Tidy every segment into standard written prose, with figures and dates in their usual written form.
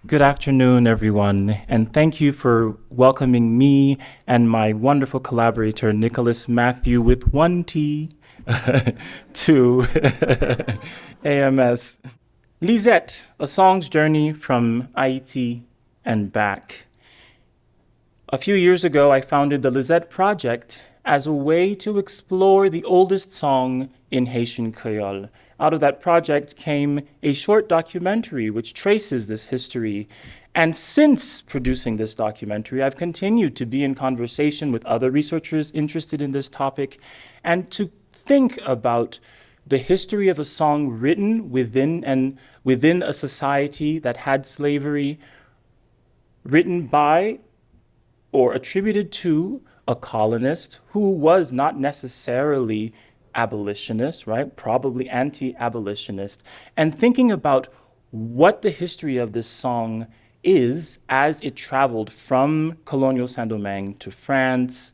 Good afternoon, everyone, and thank you for welcoming me and my wonderful collaborator, Nicholas Matthew, with one T, to AMS. Lisette, A Song's Journey from Haiti and Back. A few years ago, I founded the Lisette Project as a way to explore the oldest song in Haitian Creole. Out of that project came a short documentary which traces this history. And since producing this documentary, I've continued to be in conversation with other researchers interested in this topic and to think about the history of a song written within a society that had slavery, written by or attributed to a colonist who was not necessarily abolitionist, right? Probably anti-abolitionist, and thinking about what the history of this song is as it traveled from colonial Saint Domingue to France,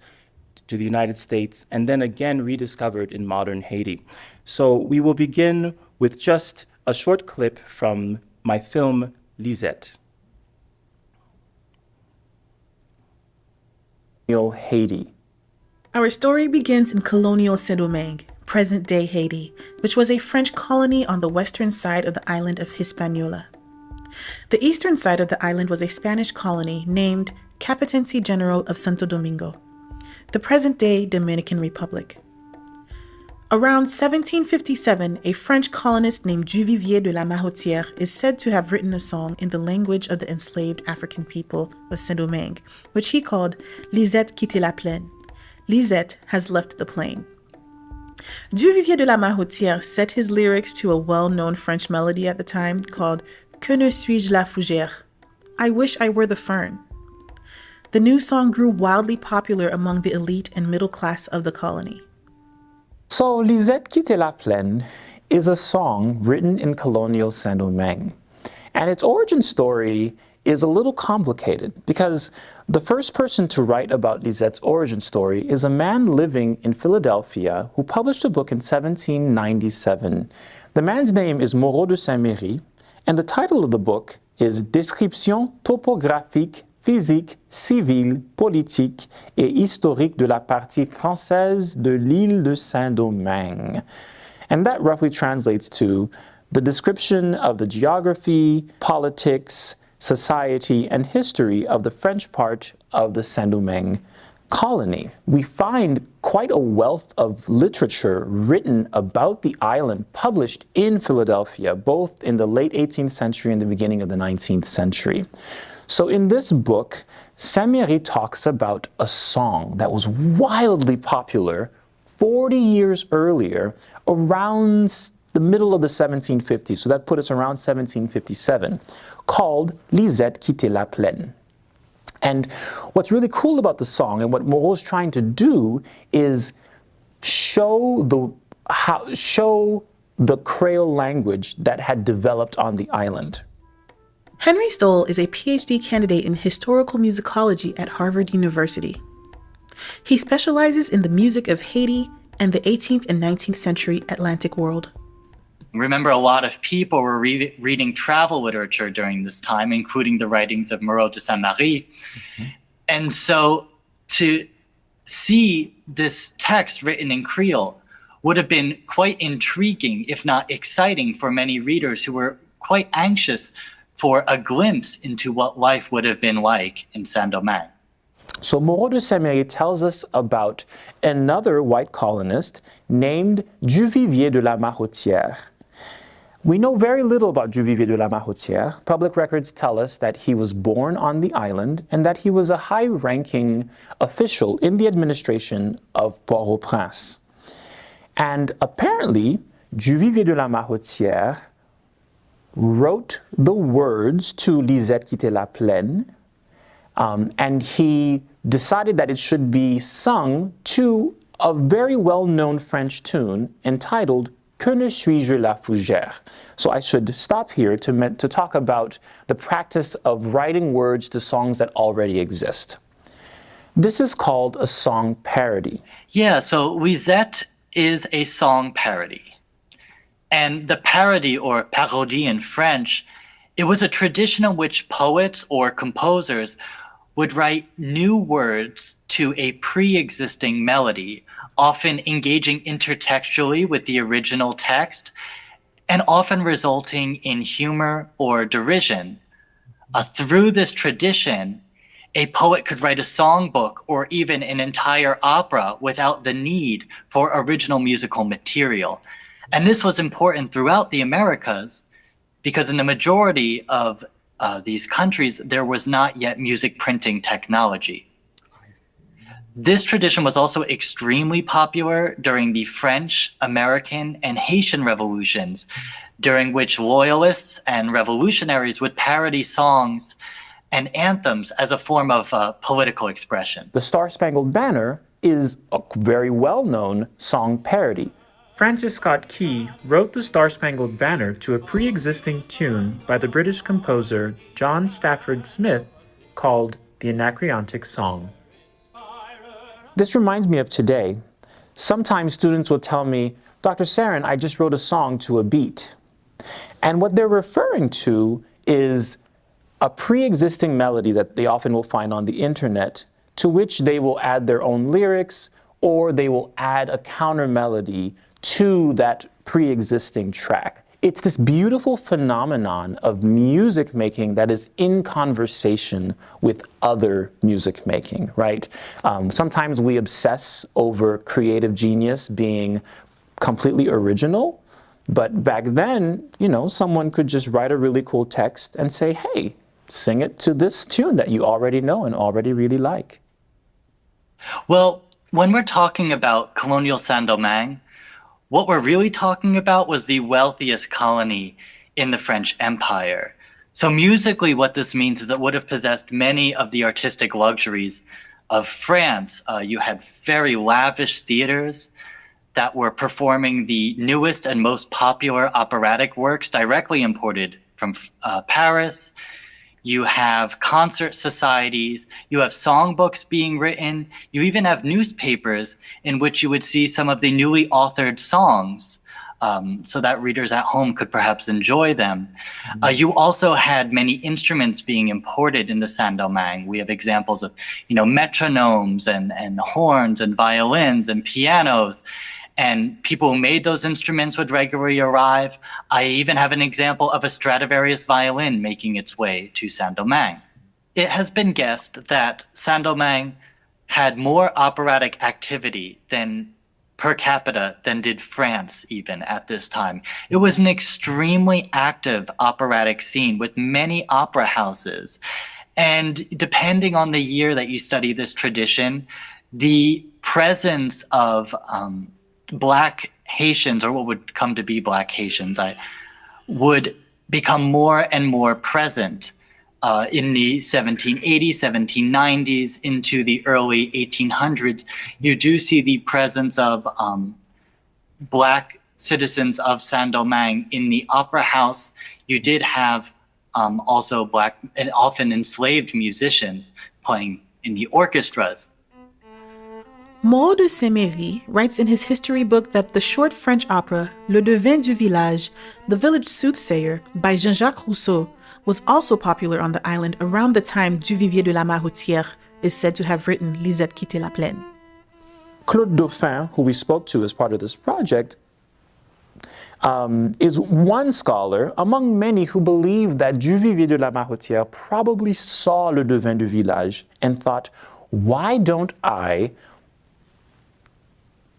to the United States, and then again rediscovered in modern Haiti. So we will begin with just a short clip from my film, Lisette. Haiti. Our story begins in colonial Saint Domingue, present-day Haiti, which was a French colony on the western side of the island of Hispaniola. The eastern side of the island was a Spanish colony named Capitanecy General of Santo Domingo, the present-day Dominican Republic. Around 1757, a French colonist named Duvivier de la Mahotière is said to have written a song in the language of the enslaved African people of Saint-Domingue, which he called Lisette quitté la plaine. Lisette has left the plain. Duvivier de la Mahotière set his lyrics to a well-known French melody at the time called Que ne suis-je la fougère? I wish I were the fern. The new song grew wildly popular among the elite and middle class of the colony. So, Lisette quitté la plaine is a song written in colonial Saint-Domingue. And its origin story is a little complicated because the first person to write about Lisette's origin story is a man living in Philadelphia who published a book in 1797. The man's name is Moreau de Saint-Méry, and the title of the book is Description topographique, physique, civile, politique et historique de la partie française de l'île de Saint-Domingue. And that roughly translates to the description of the geography, politics, society, and history of the French part of the Saint-Domingue colony. We find quite a wealth of literature written about the island published in Philadelphia, both in the late 18th century and the beginning of the 19th century. So in this book, Saint-Méry talks about a song that was wildly popular 40 years earlier, around the middle of the 1750s, so that put us around 1757, called Lisette quitté la plaine. And what's really cool about the song, and what Moreau's trying to do, is show the Creole language that had developed on the island. Henry Stoll is a PhD candidate in historical musicology at Harvard University. He specializes in the music of Haiti and the 18th and 19th century Atlantic world. Remember, a lot of people were reading travel literature during this time, including the writings of Moreau de Saint-Méry. Mm-hmm. And so to see this text written in Creole would have been quite intriguing, if not exciting, for many readers who were quite anxious for a glimpse into what life would have been like in Saint-Domingue. So Moreau de Saint-Méry tells us about another white colonist named Duvivier de la Mahotière. We know very little about Duvivier de la Mahotière. Public records tell us that he was born on the island and that he was a high-ranking official in the administration of Port-au-Prince. And apparently, Duvivier de la Mahotière wrote the words to Lisette quitté la plaine, and he decided that it should be sung to a very well-known French tune entitled Que ne suis-je la fougère? So I should stop here to talk about the practice of writing words to songs that already exist. This is called a song parody. Yeah, so Lisette is a song parody. And the parody, or parodie in French, it was a tradition in which poets or composers would write new words to a pre-existing melody, often engaging intertextually with the original text, and often resulting in humor or derision. Through this tradition, a poet could write a songbook or even an entire opera without the need for original musical material. And this was important throughout the Americas because in the majority of these countries, there was not yet music printing technology. This tradition was also extremely popular during the French, American, and Haitian revolutions, during which loyalists and revolutionaries would parody songs and anthems as a form of political expression. The Star-Spangled Banner is a very well-known song parody. Francis Scott Key wrote the Star-Spangled Banner to a pre-existing tune by the British composer John Stafford Smith called the Anacreontic Song. This reminds me of today. Sometimes students will tell me, Dr. Sarin, I just wrote a song to a beat. And what they're referring to is a pre-existing melody that they often will find on the internet, to which they will add their own lyrics, or they will add a counter melody to that pre-existing track. It's this beautiful phenomenon of music making that is in conversation with other music making, right? Sometimes we obsess over creative genius being completely original, but back then, you know, someone could just write a really cool text and say, hey, sing it to this tune that you already know and already really like. Well, when we're talking about colonial Saint Domingue, what we're really talking about was the wealthiest colony in the French Empire. So musically, what this means is it would have possessed many of the artistic luxuries of France. You had very lavish theaters that were performing the newest and most popular operatic works directly imported from Paris. You have concert societies, you have songbooks being written, you even have newspapers in which you would see some of the newly authored songs so that readers at home could perhaps enjoy them. You also had many instruments being imported into Saint Domingue. We have examples of, you know, metronomes and horns and violins and pianos. And people who made those instruments would regularly arrive. I even have an example of a Stradivarius violin making its way to Saint Domingue. It has been guessed that Saint Domingue had more operatic activity than per capita than did France even at this time. It was an extremely active operatic scene with many opera houses. And depending on the year that you study this tradition, the presence of Black Haitians, or what would come to be Black Haitians, would become more and more present in the 1780s, 1790s, into the early 1800s. You do see the presence of Black citizens of Saint Domingue in the opera house. You did have also Black and often enslaved musicians playing in the orchestras. Moreau de Saint-Méry writes in his history book that the short French opera Le Devin du Village, The Village Soothsayer, by Jean-Jacques Rousseau, was also popular on the island around the time Duvivier de la Maroutière is said to have written Lisette quitté la plaine. Claude Dauphin, who we spoke to as part of this project, is one scholar among many who believe that Duvivier de la Maroutière probably saw Le Devin du Village and thought, why don't I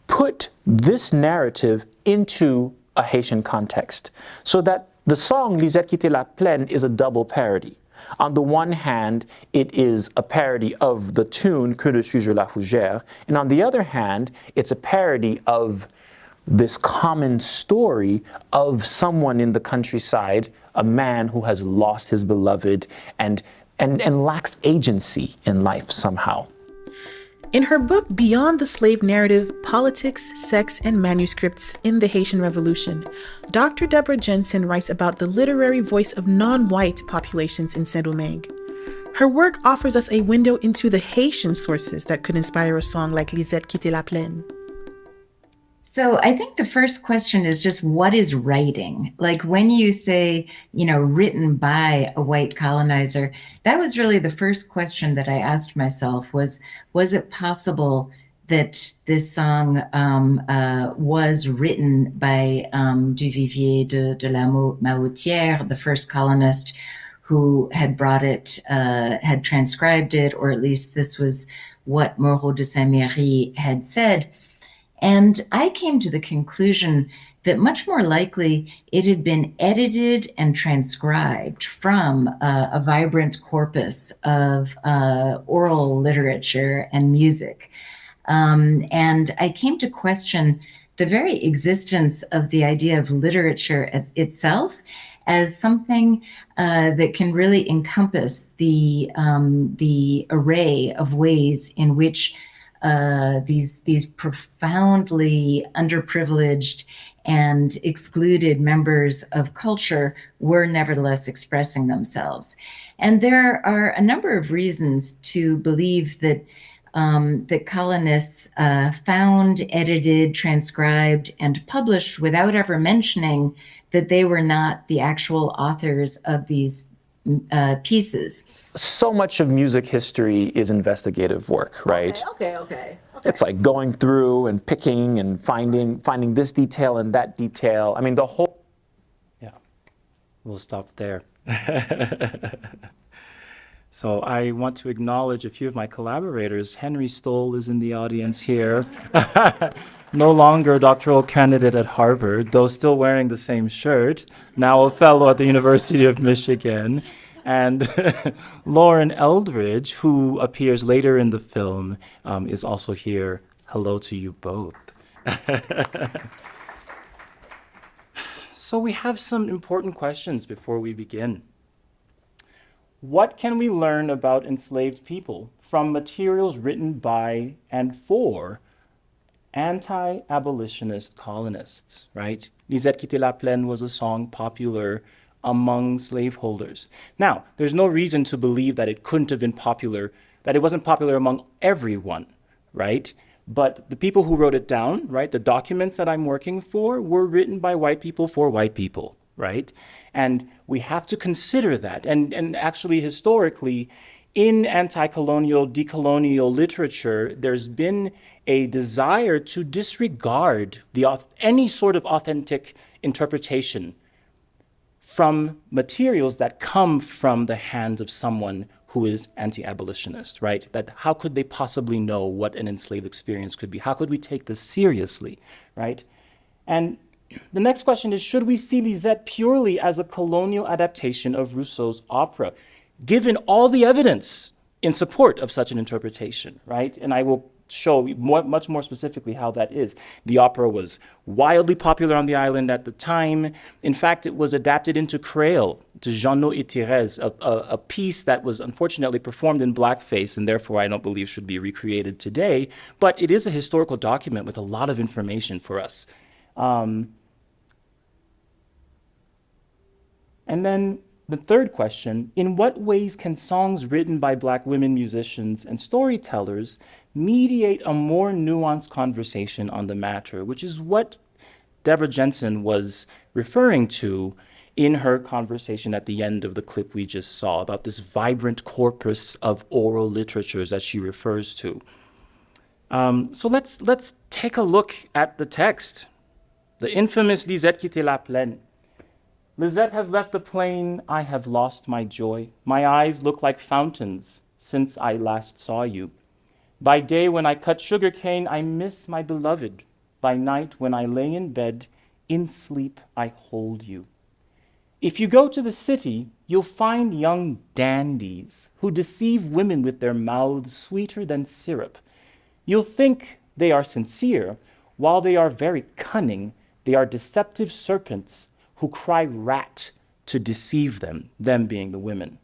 put this narrative into a Haitian context, so that the song Lisette quitté la plaine is a double parody. On the one hand, it is a parody of the tune Que ne suis-je la fougère, and on the other hand, it's a parody of this common story of someone in the countryside, a man who has lost his beloved and lacks agency in life somehow. In her book Beyond the Slave Narrative, Politics, Sex, and Manuscripts in the Haitian Revolution, Dr. Deborah Jensen writes about the literary voice of non-white populations in Saint Domingue. Her work offers us a window into the Haitian sources that could inspire a song like Lisette quitté la plaine. So I think the first question is just what is writing? Like when you say, written by a white colonizer, that was really the first question that I asked myself was it possible that this song was written by Duvivier de la Mahoutière, the first colonist who had brought it, had transcribed it, or at least this was what Moreau de Saint-Méry had said. And I came to the conclusion that much more likely it had been edited and transcribed from a vibrant corpus of oral literature and music. And I came to question the very existence of the idea of literature itself as something that can really encompass the array of ways in which these profoundly underprivileged and excluded members of culture were nevertheless expressing themselves. And there are a number of reasons to believe that that colonists found, edited, transcribed, and published without ever mentioning that they were not the actual authors of these pieces. So much of music history is investigative work, right? Okay. It's like going through and picking and finding this detail and that detail. I mean, the whole... Yeah, we'll stop there. So I want to acknowledge a few of my collaborators. Henry Stoll is in the audience here. No longer a doctoral candidate at Harvard, though still wearing the same shirt, now a fellow at the University of Michigan. And Lauren Eldridge, who appears later in the film, is also here. Hello to you both. So we have some important questions before we begin. What can we learn about enslaved people from materials written by and for anti-abolitionist colonists, right? Lisette quitté la plaine was a song popular among slaveholders. Now, there's no reason to believe that it couldn't have been popular, that it wasn't popular among everyone, right? But the people who wrote it down, right, the documents that I'm working for were written by white people for white people, right? And we have to consider that. And actually, historically, in anti-colonial, decolonial literature, there's been a desire to disregard any sort of authentic interpretation from materials that come from the hands of someone who is anti-abolitionist, right? That how could they possibly know what an enslaved experience could be? How could we take this seriously, right? And the next question is, should we see Lisette purely as a colonial adaptation of Rousseau's opera, given all the evidence in support of such an interpretation, right? And I will show much more specifically how that is. The opera was wildly popular on the island at the time. In fact, it was adapted into Creole, to Jeannot et Thérèse, a piece that was unfortunately performed in blackface and therefore I don't believe should be recreated today, but it is a historical document with a lot of information for us. And then the third question, in what ways can songs written by Black women musicians and storytellers mediate a more nuanced conversation on the matter, which is what Deborah Jensen was referring to in her conversation at the end of the clip we just saw about this vibrant corpus of oral literatures that she refers to. So let's take a look at the text. The infamous Lisette quitté la plaine. Lisette has left the plain, I have lost my joy. My eyes look like fountains since I last saw you. By day when I cut sugar cane, I miss my beloved. By night when I lay in bed, in sleep I hold you. If you go to the city, you'll find young dandies who deceive women with their mouths sweeter than syrup. You'll think they are sincere, while they are very cunning. They are deceptive serpents who cry rat to deceive them being the women.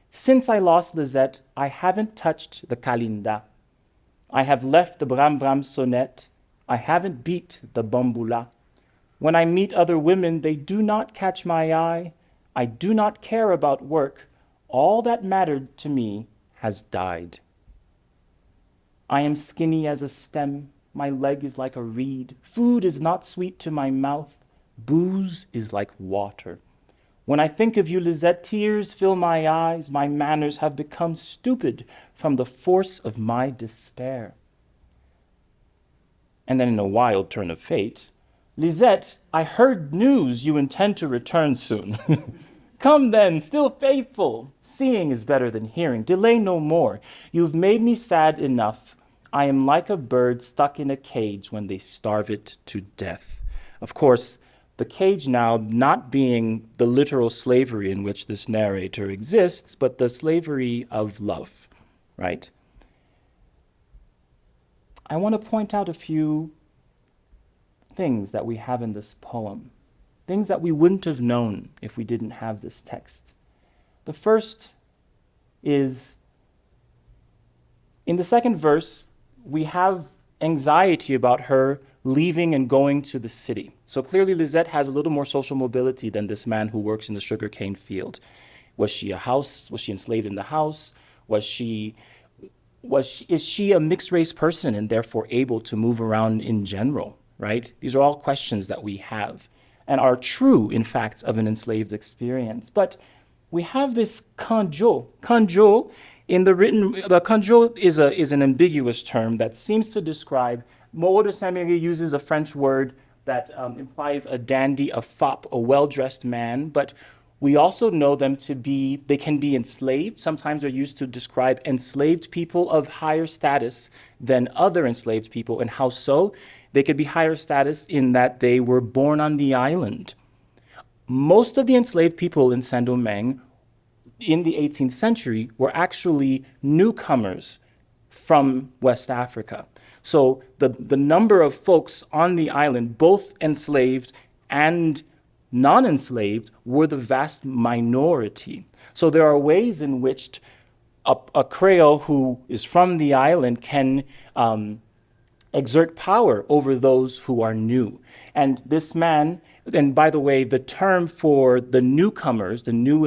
Since I lost Lisette, I haven't touched the kalinda. I have left the bram bram sonnet. I haven't beat the bambula. When I meet other women, they do not catch my eye. I do not care about work. All that mattered to me has died. I am skinny as a stem. My leg is like a reed. Food is not sweet to my mouth. Booze is like water. When I think of you, Lisette, tears fill my eyes. My manners have become stupid from the force of my despair. And then in a wild turn of fate, Lisette, I heard news you intend to return soon. Come then, still faithful. Seeing is better than hearing. Delay no more. You've made me sad enough. I am like a bird stuck in a cage when they starve it to death. Of course, the cage now not being the literal slavery in which this narrator exists, but the slavery of love, right? I want to point out a few things that we have in this poem, things that we wouldn't have known if we didn't have this text. The first is, in the second verse, we have anxiety about her leaving and going to the city. So clearly Lisette has a little more social mobility than this man who works in the sugarcane field. Was she enslaved in the house? Is she a mixed race person and therefore able to move around in general, right? These are all questions that we have and are true, in fact, of an enslaved experience. But we have this kanjo. Kanjo, the kanjo is an ambiguous term that seems to describe, Moreau de Saint-Méry uses a French word that implies a dandy, a fop, a well-dressed man, but we also know them to be, they can be enslaved. Sometimes they're used to describe enslaved people of higher status than other enslaved people. And how so? They could be higher status in that they were born on the island. Most of the enslaved people in Saint Domingue in the 18th century were actually newcomers from West Africa. So the number of folks on the island, both enslaved and non-enslaved, were the vast minority. So there are ways in which a Creole who is from the island can exert power over those who are new. And this man, and by the way, the term for the newcomers, the new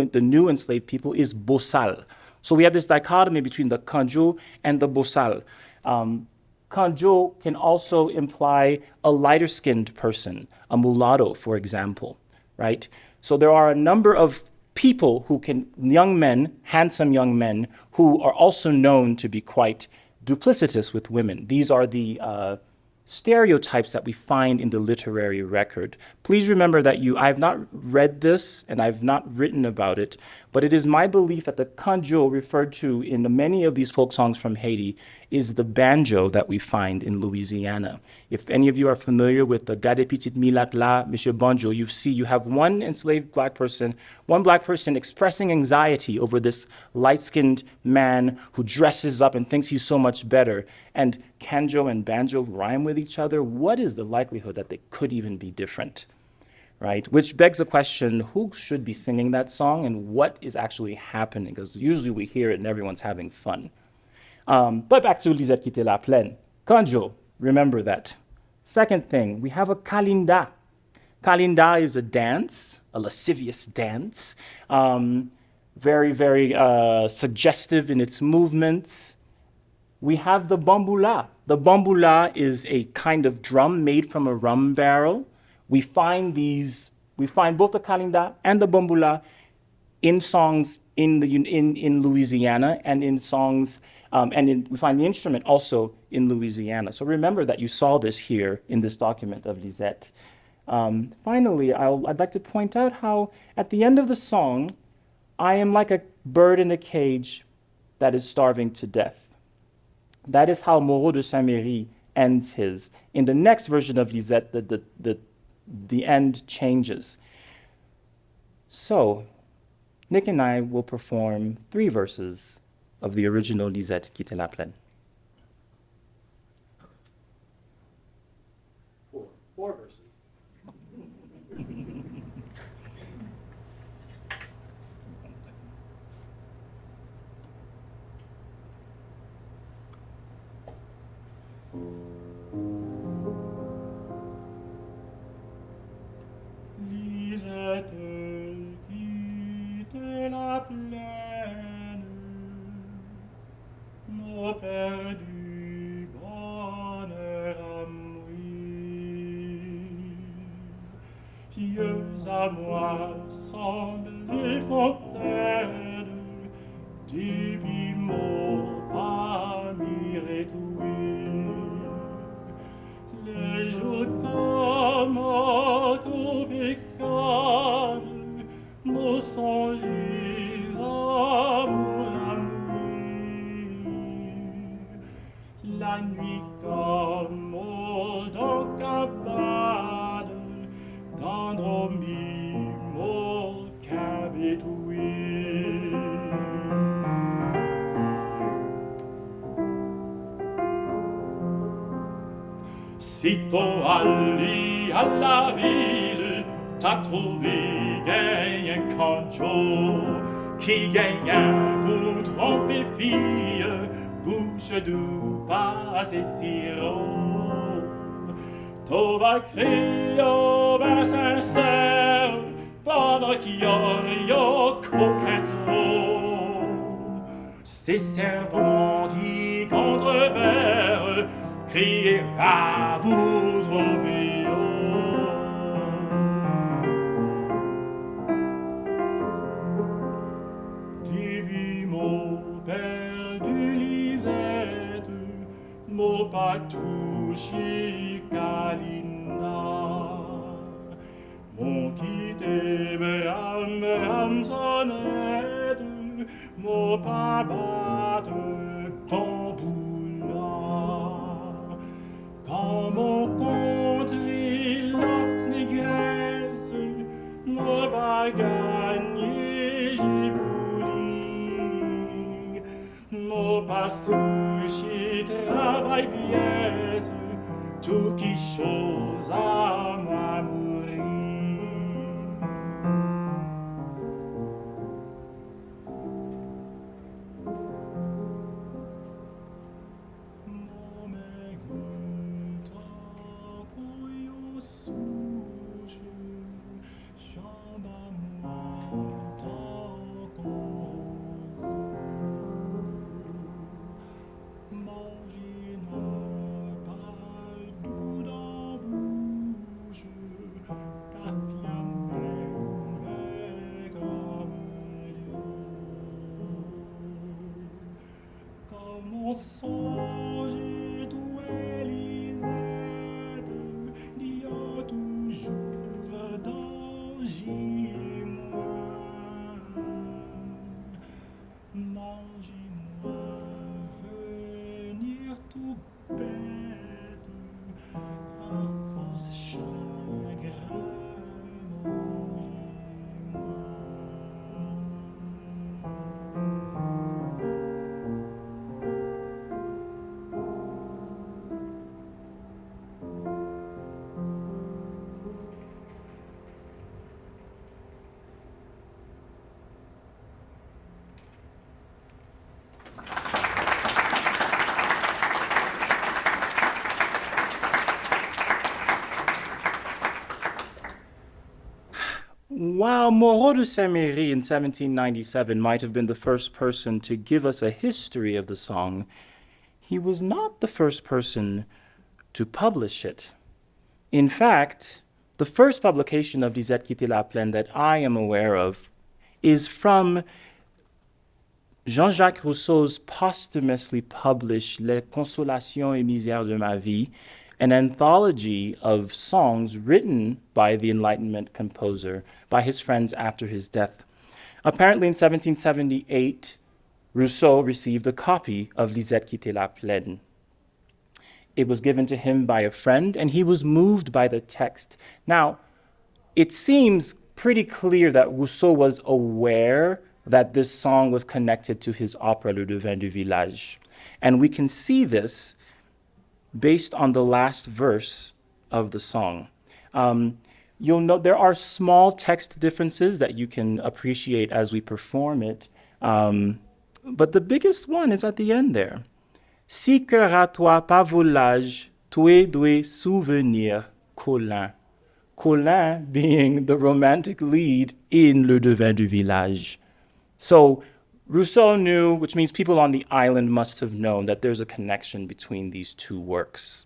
enslaved people, is bossal. So we have this dichotomy between the kanjo and the bossal. Kanjo can also imply a lighter-skinned person, a mulatto, for example, right? So there are a number of people young men, handsome young men, who are also known to be quite duplicitous with women. These are the stereotypes that we find in the literary record. Please remember that I have not read this and I've not written about it, but it is my belief that the kanjo referred to in many of these folk songs from Haiti is the banjo that we find in Louisiana. If any of you are familiar with the Gade Petite Milat La, Monsieur Banjo, you have one enslaved black person expressing anxiety over this light-skinned man who dresses up and thinks he's so much better. And kanjo and banjo rhyme with each other. What is the likelihood that they could even be different, right? Which begs the question, who should be singing that song and what is actually happening? Because usually we hear it and everyone's having fun. But back to Lisette quitté la plaine. Kanjo, remember that. Second thing, we have a kalinda. Kalinda is a dance, a lascivious dance, very, very suggestive in its movements. We have the bambula. The bambula is a kind of drum made from a rum barrel. We find both the kalinda and the bambula in songs in Louisiana and in songs, we find the instrument also in Louisiana. So remember that you saw this here in this document of Lisette. Finally, I'd like to point out how at the end of the song, I am like a bird in a cage that is starving to death. That is how Moreau de Saint-Méry ends his. In the next version of Lisette, the end changes. So, Nick and I will perform 3 verses of the original Lisette quitté la plaine. 4 verses. Lisette quitté la plaine, nos perdus bonheurs Pieux à moi semblent les fontaines des piments pas mirétoués. Les jours comme au pécan, nos songes amour la nuit comme dans cabane, d'endormi mon cabétoué. Sitôt allé à la ville, t'as trouvé un cancho qui gagne pour tromper fille, bouche d'où pas et sirop. T'en vas crier au bain sincère, pendant qu'il y a qu'aucun trop. Ces serpents qui contrevèrent, crier à vous tromper. Depuis mon perdu Lisette, mon pas touché Kalina, mon quitté Bram sonnette, mon pas battre tamboula. Quand mon contré l'art négresse, mon pas gagné j'ai bouli, mon pas souci travail pièce, tout qui chose à moi mourir. Mon songe d'où est Lisette, d'y a toujours danger moi. Mangez-moi, venir tout bête, à force chagrin, While Moreau de Saint-Méry in 1797 might have been the first person to give us a history of the song, he was not the first person to publish it. In fact, the first publication of Lisette quitté la plaine that I am aware of is from Jean-Jacques Rousseau's posthumously published Les Consolations et Misères de ma vie, an anthology of songs written by the Enlightenment composer, by his friends after his death. Apparently in 1778, Rousseau received a copy of Lisette quitté la plaine. It was given to him by a friend, and he was moved by the text. Now, it seems pretty clear that Rousseau was aware that this song was connected to his opera Le Devin du Village. And we can see this based on the last verse of the song. You'll note there are small text differences that you can appreciate as we perform it. But the biggest one is at the end there. Si cœur à toi pas volage, toi dois souvenir, Colin. Colin being the romantic lead in Le Devin du Village. So Rousseau knew, which means people on the island must have known, that there's a connection between these two works.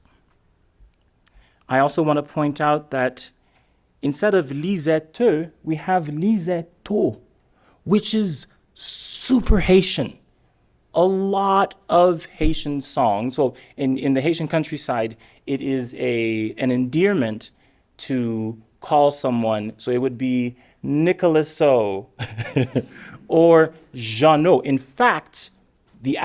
I also want to point out that instead of Lisette, we have Lisetto, which is super Haitian. A lot of Haitian songs. So in the Haitian countryside, it is an endearment to call someone. So it would be Nicolaso or Jeannot. In fact, the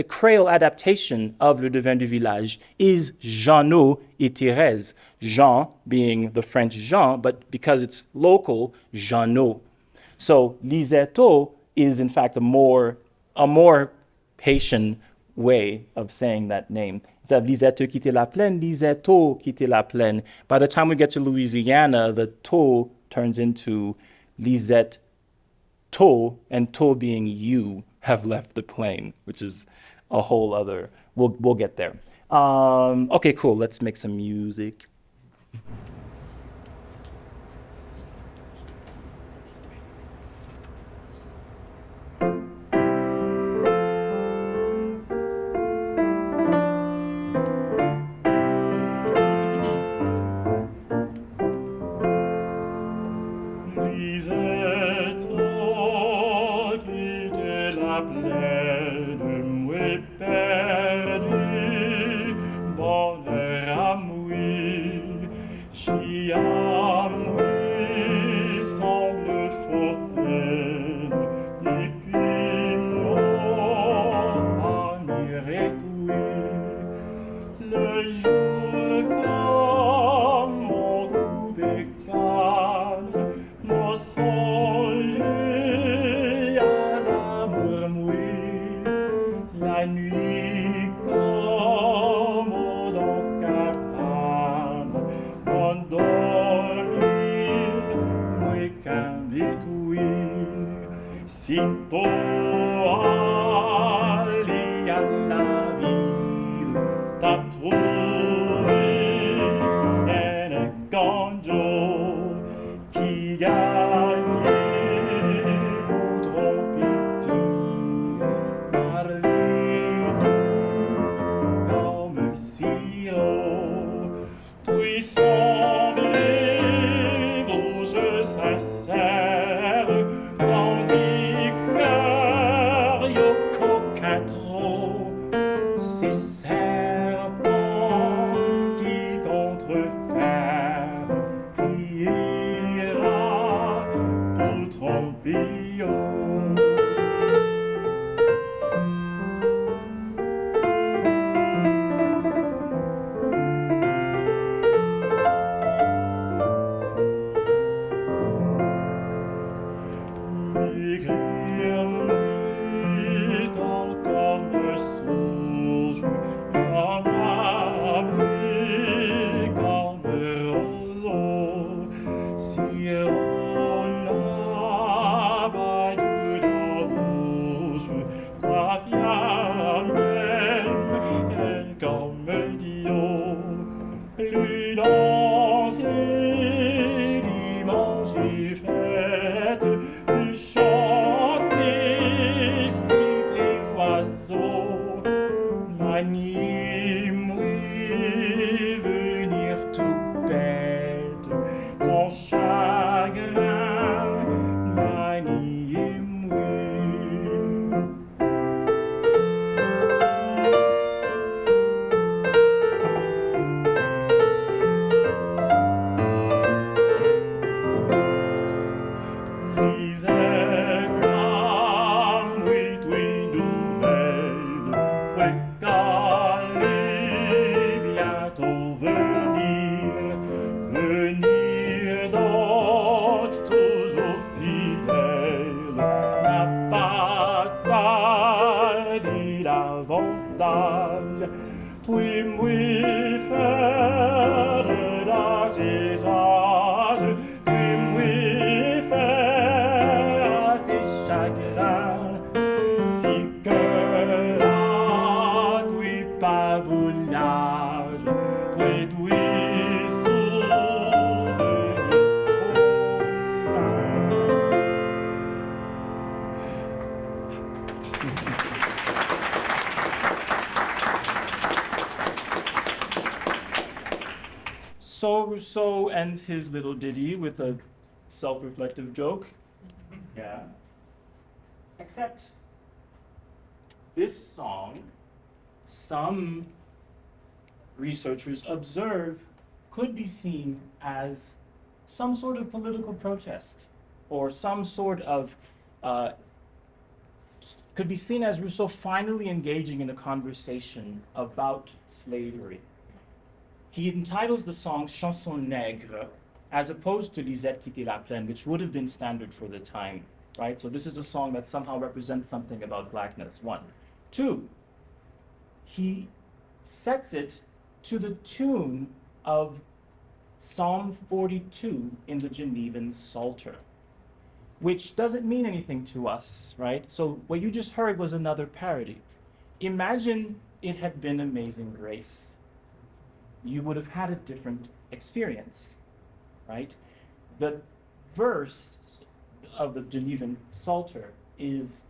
Creole adaptation of Le Devin du Village is Jeannot et Thérèse. Jean being the French Jean, but because it's local, Jeannot. So Lisetto is in fact a more Haitian way of saying that name. Instead of Lisette quitter la plaine, Lisetto quitter la plaine. By the time we get to Louisiana, the to turns into Lisette to, and to being you have left the plain, which is a whole other. We'll get there. Okay, cool. Let's make some music. ends his little ditty with a self-reflective joke. Yeah. Except this song, some researchers observe, could be seen as some sort of political protest or some sort of, could be seen as Rousseau finally engaging in a conversation about slavery. He entitles the song Chanson Nègre, as opposed to Lisette quitté la plaine, which would have been standard for the time, right? So this is a song that somehow represents something about blackness, one. Two, he sets it to the tune of Psalm 42 in the Genevan Psalter, which doesn't mean anything to us, right? So what you just heard was another parody. Imagine it had been Amazing Grace. You would have had a different experience, right? The verse of the Genevan Psalter is,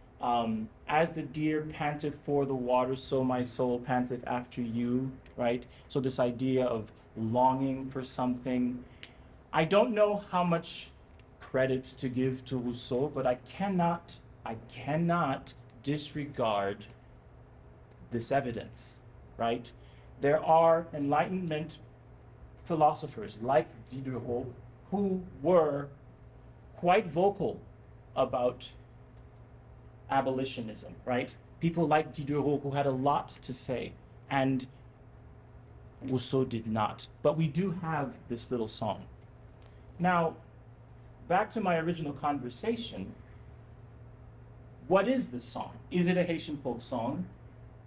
as the deer panteth for the water, so my soul panteth after you, right? So this idea of longing for something. I don't know how much credit to give to Rousseau, but I cannot disregard this evidence, right? There are Enlightenment philosophers like Diderot who were quite vocal about abolitionism, right? People like Diderot who had a lot to say, and Rousseau did not. But we do have this little song. Now, back to my original conversation, what is this song? Is it a Haitian folk song,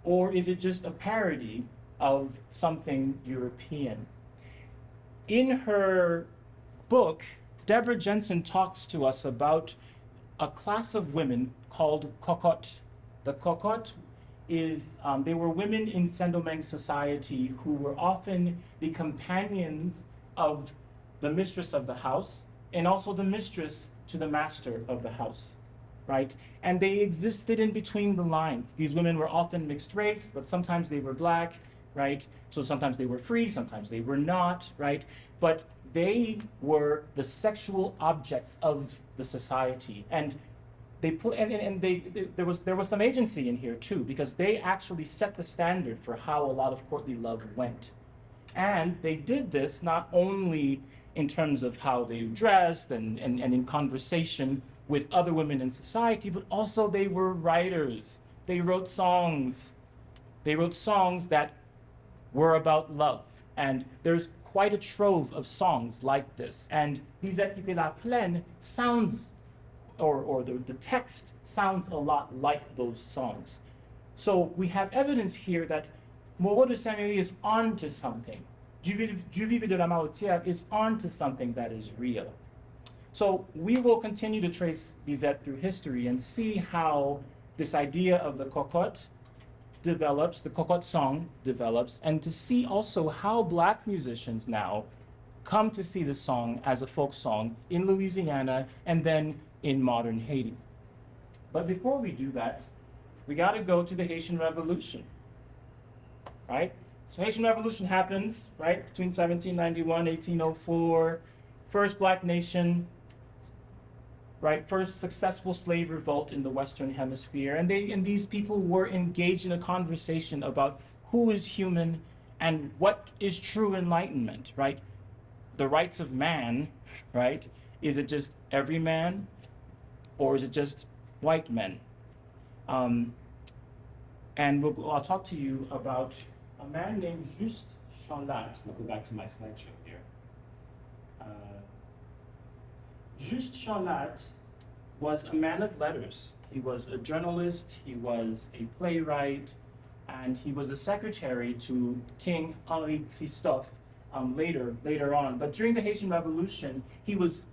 or is it just a parody of something European? In her book, Deborah Jensen talks to us about a class of women called cocottes. The cocottes is, they were women in Saint Domingue society who were often the companions of the mistress of the house and also the mistress to the master of the house, right? And they existed in between the lines. These women were often mixed race, but sometimes they were black, right? So sometimes they were free, sometimes they were not, right? But they were the sexual objects of the society. And they put, and there was some agency in here too, because they actually set the standard for how a lot of courtly love went. And they did this not only in terms of how they dressed and in conversation with other women in society, but also they were writers. They wrote songs. They wrote songs that were about love. And there's quite a trove of songs like this. And Lisette quitté la plaine sounds, or the text sounds a lot like those songs. So we have evidence here that Moreau de Saint-Méry is onto something. Du Vivier de la Marotière is onto something that is real. So we will continue to trace Lisette through history and see how this idea of the cocotte develops, the cocotte song develops, and to see also how Black musicians now come to see the song as a folk song in Louisiana and then in modern Haiti. But before we do that, we got to go to the Haitian Revolution, right? So Haitian Revolution happens, right, between 1791, 1804, first Black nation, right, first successful slave revolt in the Western Hemisphere. And these people were engaged in a conversation about who is human and what is true enlightenment, right? The rights of man, right? Is it just every man, or is it just white men? And I'll talk to you about a man named Juste Charlat. I'll go back to my slideshow here. Juste Charlat was a man of letters. He was a journalist, he was a playwright, and he was the secretary to King Henri Christophe later on. But during the Haitian Revolution, he was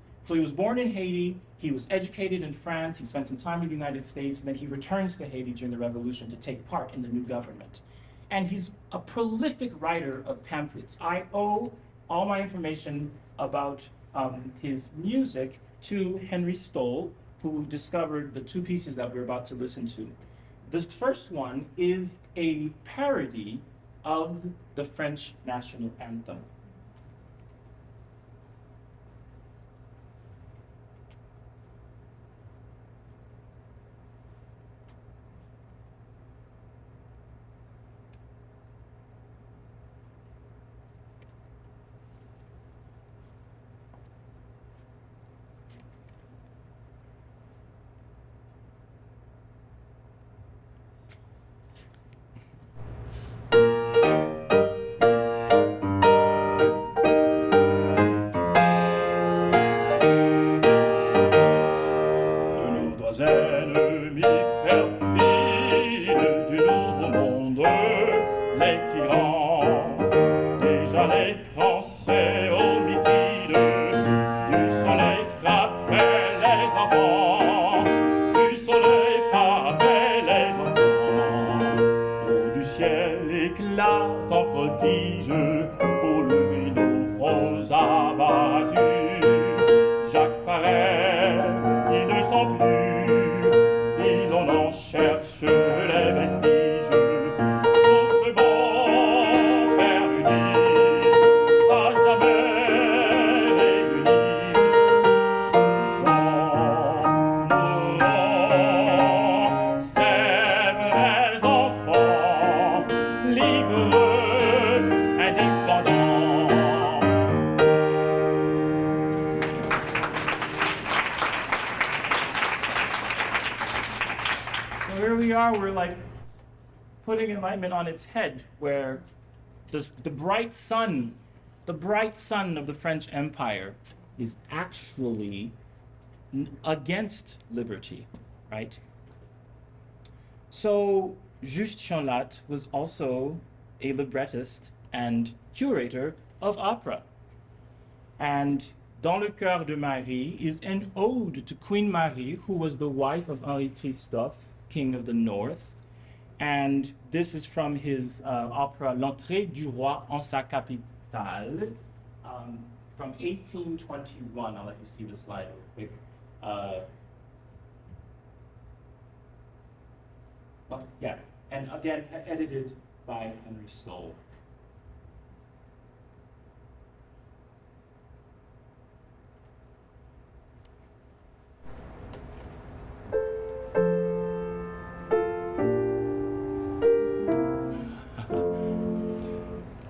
born in Haiti, he was educated in France, he spent some time in the United States, and then he returns to Haiti during the revolution to take part in the new government. And he's a prolific writer of pamphlets. I owe all my information about his music to Henry Stoll, who discovered the two pieces that we're about to listen to. The first one is a parody of the French national anthem. we are, we're like putting enlightenment on its head, where the bright sun of the French Empire is actually against liberty, right? So Juste Chanlat was also a librettist and curator of opera. And Dans le cœur de Marie is an ode to Queen Marie, who was the wife of Henri Christophe, King of the North. And this is from his opera L'entrée du roi en sa capitale, from 1821. I'll let you see the slide real quick. Yeah, and again, edited by Henry Stoll.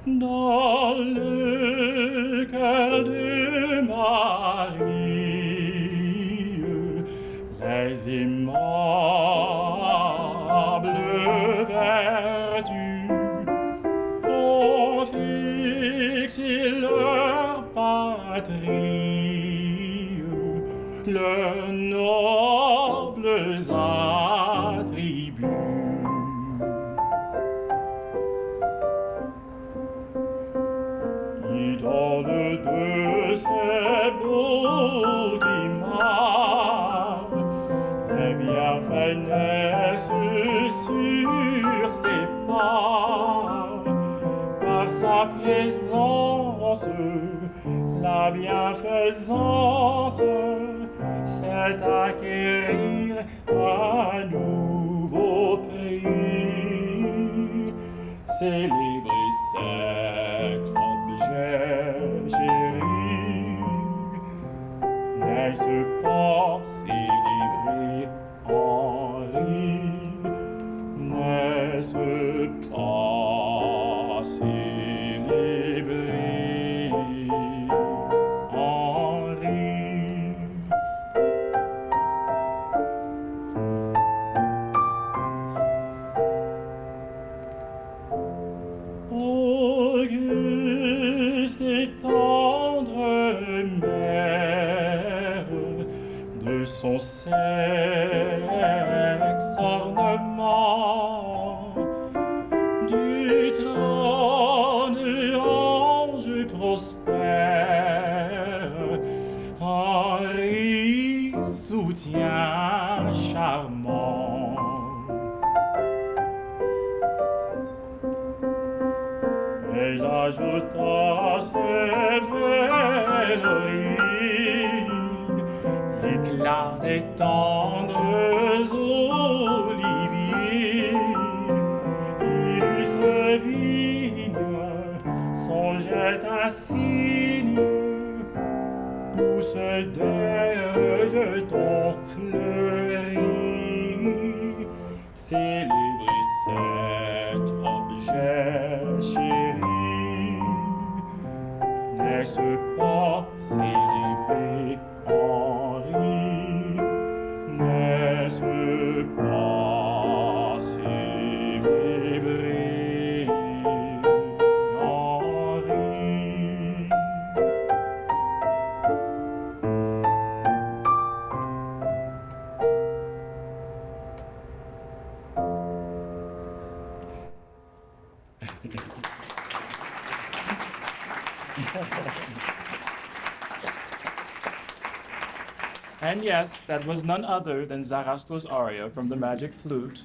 Dans le cœur de Marie, les aimables vertus ont fixé leur patrie, leurs nobles attributs. Idole de ces beaux dimars, les bienfaits naissent sur ses pas. Par sa présence, la bienfaisance, c'est acquérir un nouveau pays. Célébrer cet objet chéri, n'est-ce pas célébrer Henri? N'est-ce pas célébrer Henri? Auguste et tendre mère, de son sexe ornement, du trône ange prospère, Henri soutien charmant. Elle ajouta ses velleries, l'éclat des tendres oliviers, illustre vigne, son jet un signe, pousse des jetons fleuris, célébrer cet objet chéri, n'est-ce pas célébrer Henri? N'est-ce pas célébrer Henri? And yes, that was none other than Zarastro's aria from the Magic Flute,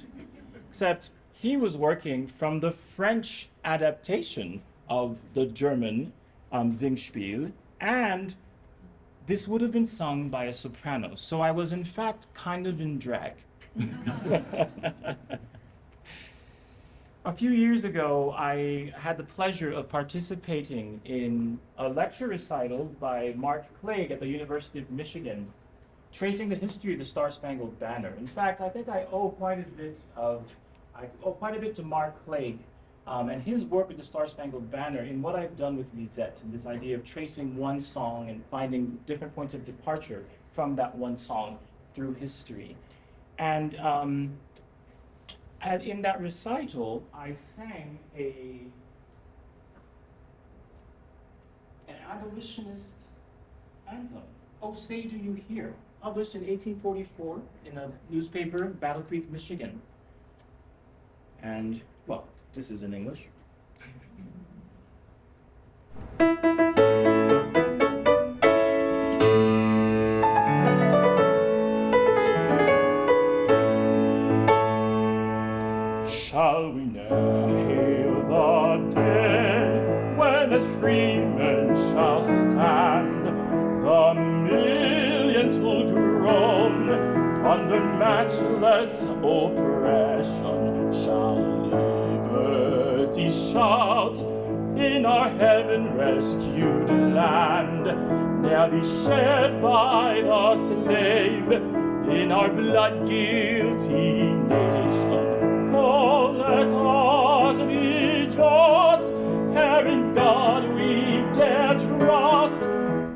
except he was working from the French adaptation of the German Singspiel, and this would have been sung by a soprano. So I was in fact kind of in drag. A few years ago, I had the pleasure of participating in a lecture recital by Mark Clegg at the University of Michigan, tracing the history of the Star-Spangled Banner. In fact, I think I owe quite a bit to Mark Clegg and his work with the Star-Spangled Banner in what I've done with Lisette, and this idea of tracing one song and finding different points of departure from that one song through history. And And in that recital, I sang an abolitionist anthem, "Oh Say Do You Hear," published in 1844 in a newspaper in Battle Creek, Michigan. And, well, this is in English. Shall we ne'er hail the day when as freemen shall stand, the millions will groan under matchless oppression? Shall liberty shout in our heaven-rescued land, ne'er be shared by the slave in our blood-guilty nation? Oh, let us be just, ere in God we dare trust,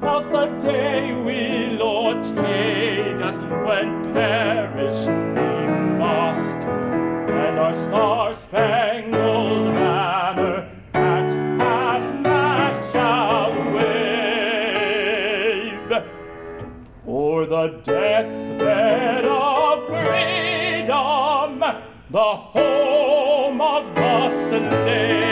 else the day will o'ertake us when perish we must, and our star-spangled banner at half-mast shall wave o'er the deathbed of freedom, the home of the slave.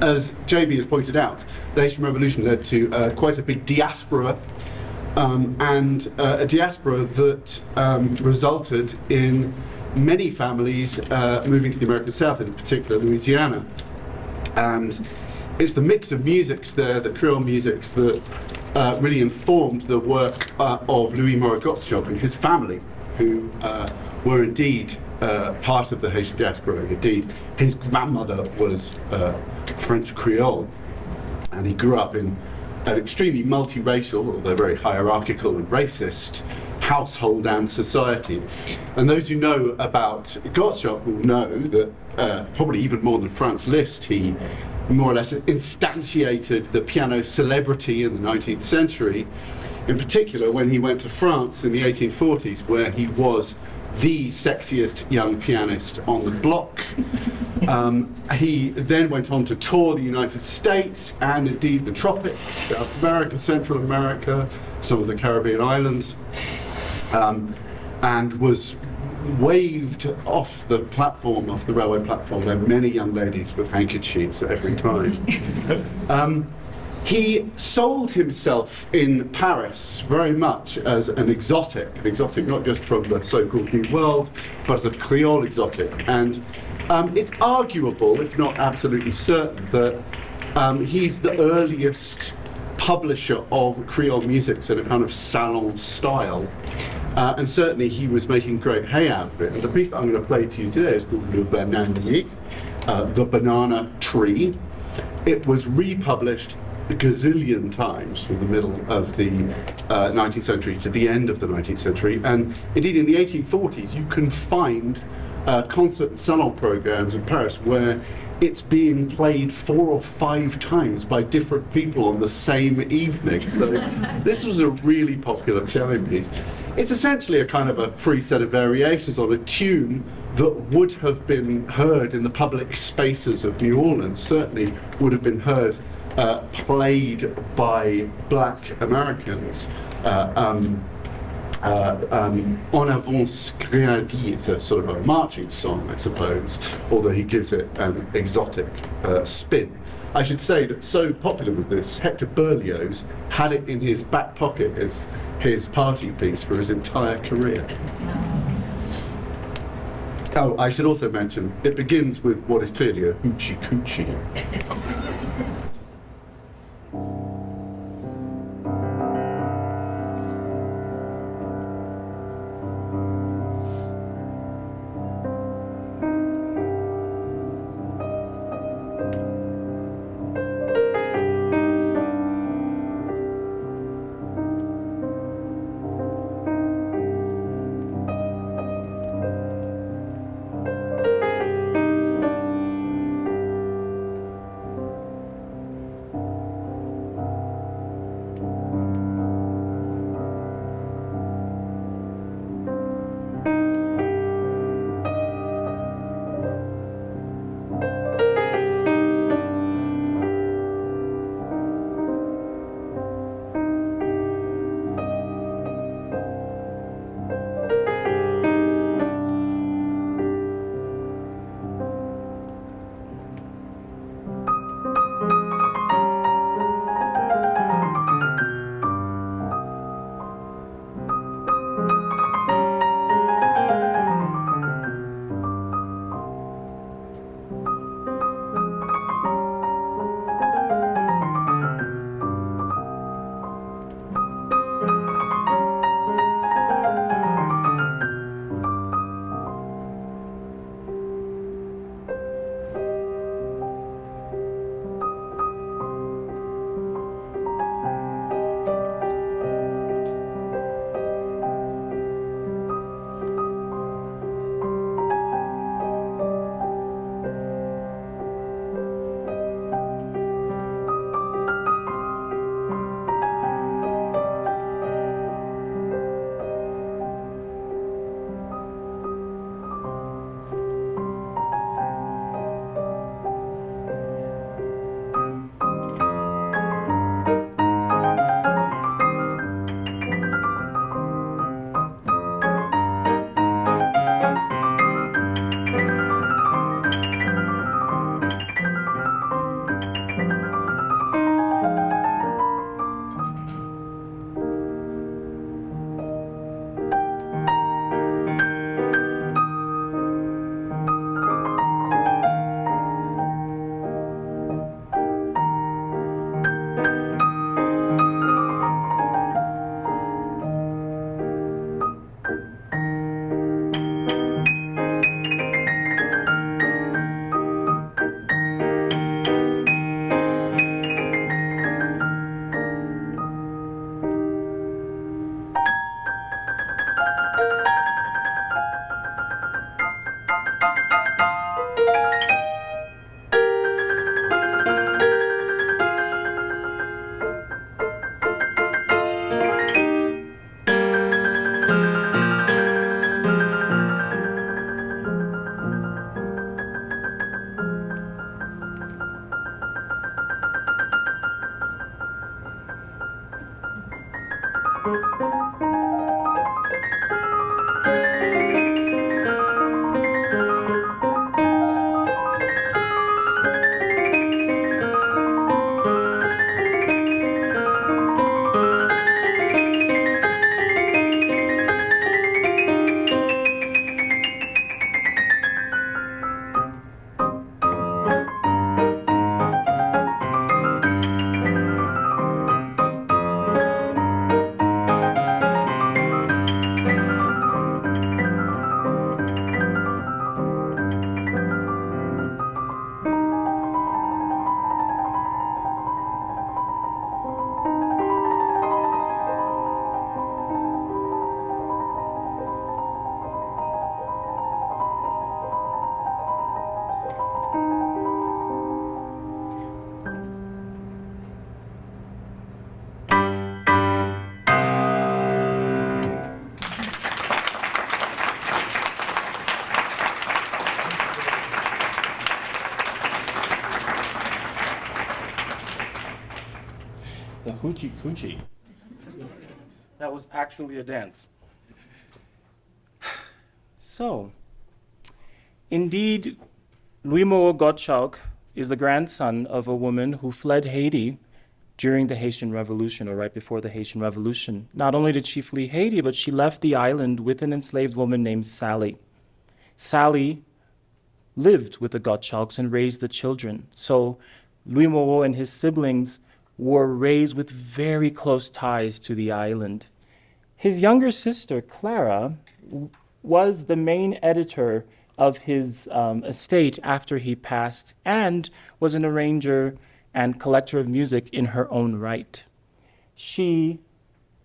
As JB has pointed out, the Haitian Revolution led to quite a big diaspora, and a diaspora that resulted in many families moving to the American South, in particular Louisiana. And it's the mix of musics there, the Creole musics, that really informed the work of Louis Moreau Gottschalk and his family, who were indeed part of the Haitian diaspora. Indeed, his grandmother was French Creole, and he grew up in an extremely multiracial, although very hierarchical and racist, household and society. And those who know about Gottschalk will know that probably even more than Franz Liszt, he more or less instantiated the piano celebrity in the 19th century, in particular when he went to France in the 1840s, where he was the sexiest young pianist on the block. He then went on to tour the United States and indeed the tropics, South America, Central America, some of the Caribbean islands, and was waved off the platform, off the railway platform, by many young ladies with handkerchiefs every time. He sold himself in Paris very much as an exotic not just from the so-called New World, but as a Creole exotic. And it's arguable, if not absolutely certain, that he's the earliest publisher of Creole music in a kind of salon style. And certainly he was making great hay out of it. And the piece that I'm going to play to you today is called Le Bananier, the banana tree. It was republished a gazillion times from the middle of the 19th century to the end of the 19th century. And indeed in the 1840s you can find concert and salon programs in Paris where it's being played 4 or 5 times by different people on the same evening. So this was a really popular piano piece. It's essentially a kind of a free set of variations on a tune that would have been heard in the public spaces of New Orleans, certainly would have been heard played by black Americans. En avance grenadier, it's a sort of a marching song, I suppose, although he gives it an exotic spin. I should say that so popular was this, Hector Berlioz had it in his back pocket as his party piece for his entire career. Oh, I should also mention, it begins with what is clearly a hoochie coochie. hoochie coochie. That was actually a dance. So, indeed, Louis Moreau Gottschalk is the grandson of a woman who fled Haiti during the Haitian Revolution, or right before the Haitian Revolution. Not only did she flee Haiti, but she left the island with an enslaved woman named Sally. Sally lived with the Gottschalks and raised the children. So Louis Moreau and his siblings were raised with very close ties to the island. His younger sister, Clara, was the main editor of his estate after he passed and was an arranger and collector of music in her own right. She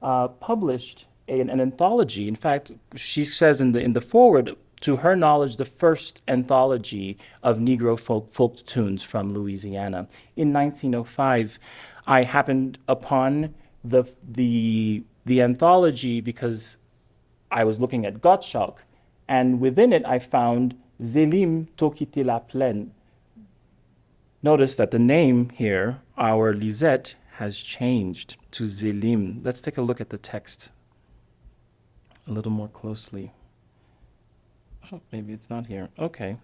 published an anthology. In fact, she says in the foreword, to her knowledge, the first anthology of Negro folk tunes from Louisiana. In 1905, I happened upon the anthology because I was looking at Gottschalk, and within it I found Zélim to quitté la plaine. Notice that the name here, our Lisette, has changed to Zélim. Let's take a look at the text a little more closely. Oh, maybe it's not here. Okay.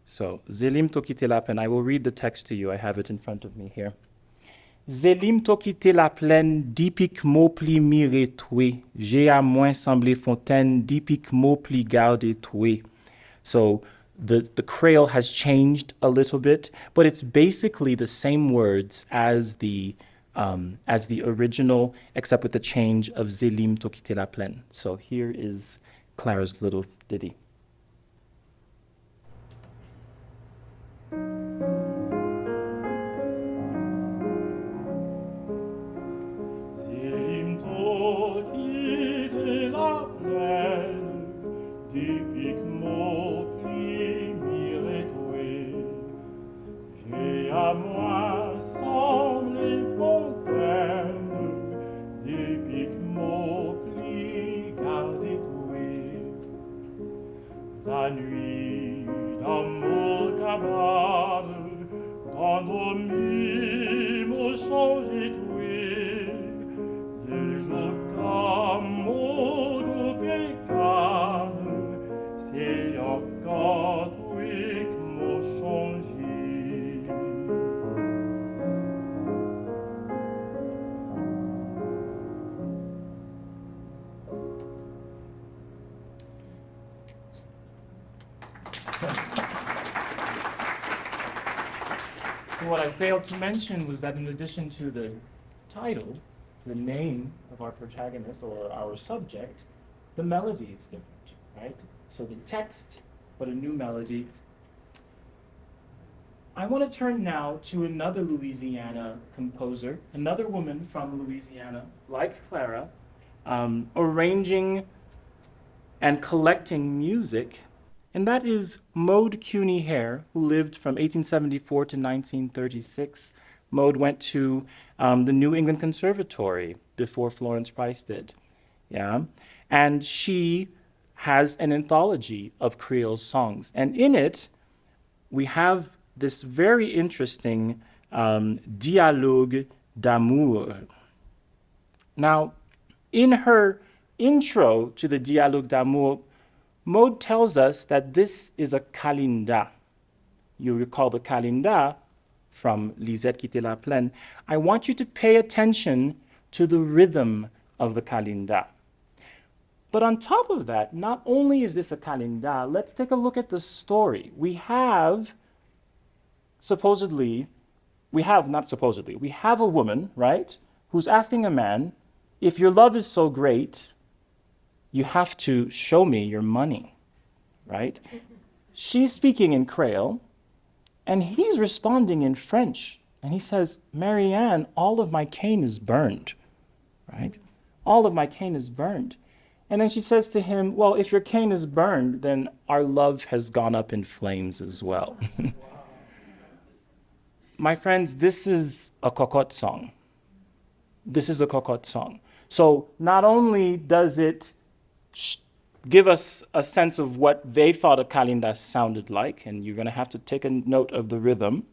So, Zélim to quitté la plaine. I will read the text to you. I have it in front of me here. Zélim to quitté la plaine, dipic mot pli mire toué. J'ai à moins semblé fontaine, dipic mot pli garde toué. So, the Creole has changed a little bit, but it's basically the same words as the original, except with the change of Zélim to quitté la plaine. So here is Clara's little ditty. Zélim to quitté la plaine, dipic mot pli mire toué. J'ai à moi semblé fontaine, dipic mot pli garde toué. La nuit dans mon cabane, endormi me change toué. Le jour comme mon pécane, c'est encore toué que me change. So what I failed to mention was that in addition to the title, the name of our protagonist or our subject, the melody is different, right? So the text, but a new melody. I want to turn now to another Louisiana composer, another woman from Louisiana, like Clara, arranging and collecting music, and that is Maude Cuny Hare, who lived from 1874 to 1936. Maude went to the New England Conservatory before Florence Price did, yeah? And she has an anthology of Creole songs, and in it, we have this very interesting dialogue d'amour. Now, in her intro to the dialogue d'amour, Maude tells us that this is a kalinda. You recall the kalinda from Lisette quitté la plaine. I want you to pay attention to the rhythm of the kalinda. But on top of that, not only is this a kalinda, let's take a look at the story. We have a woman, right, who's asking a man, if your love is so great, you have to show me your money, right? She's speaking in Creole, and he's responding in French. And he says, Marianne, all of my cane is burned, right? All of my cane is burned. And then she says to him, well, if your cane is burned, then our love has gone up in flames as well. My friends, this is a cocotte song. This is a cocotte song. So not only does it give us a sense of what they thought a kalinda sounded like, and you're going to have to take a note of the rhythm,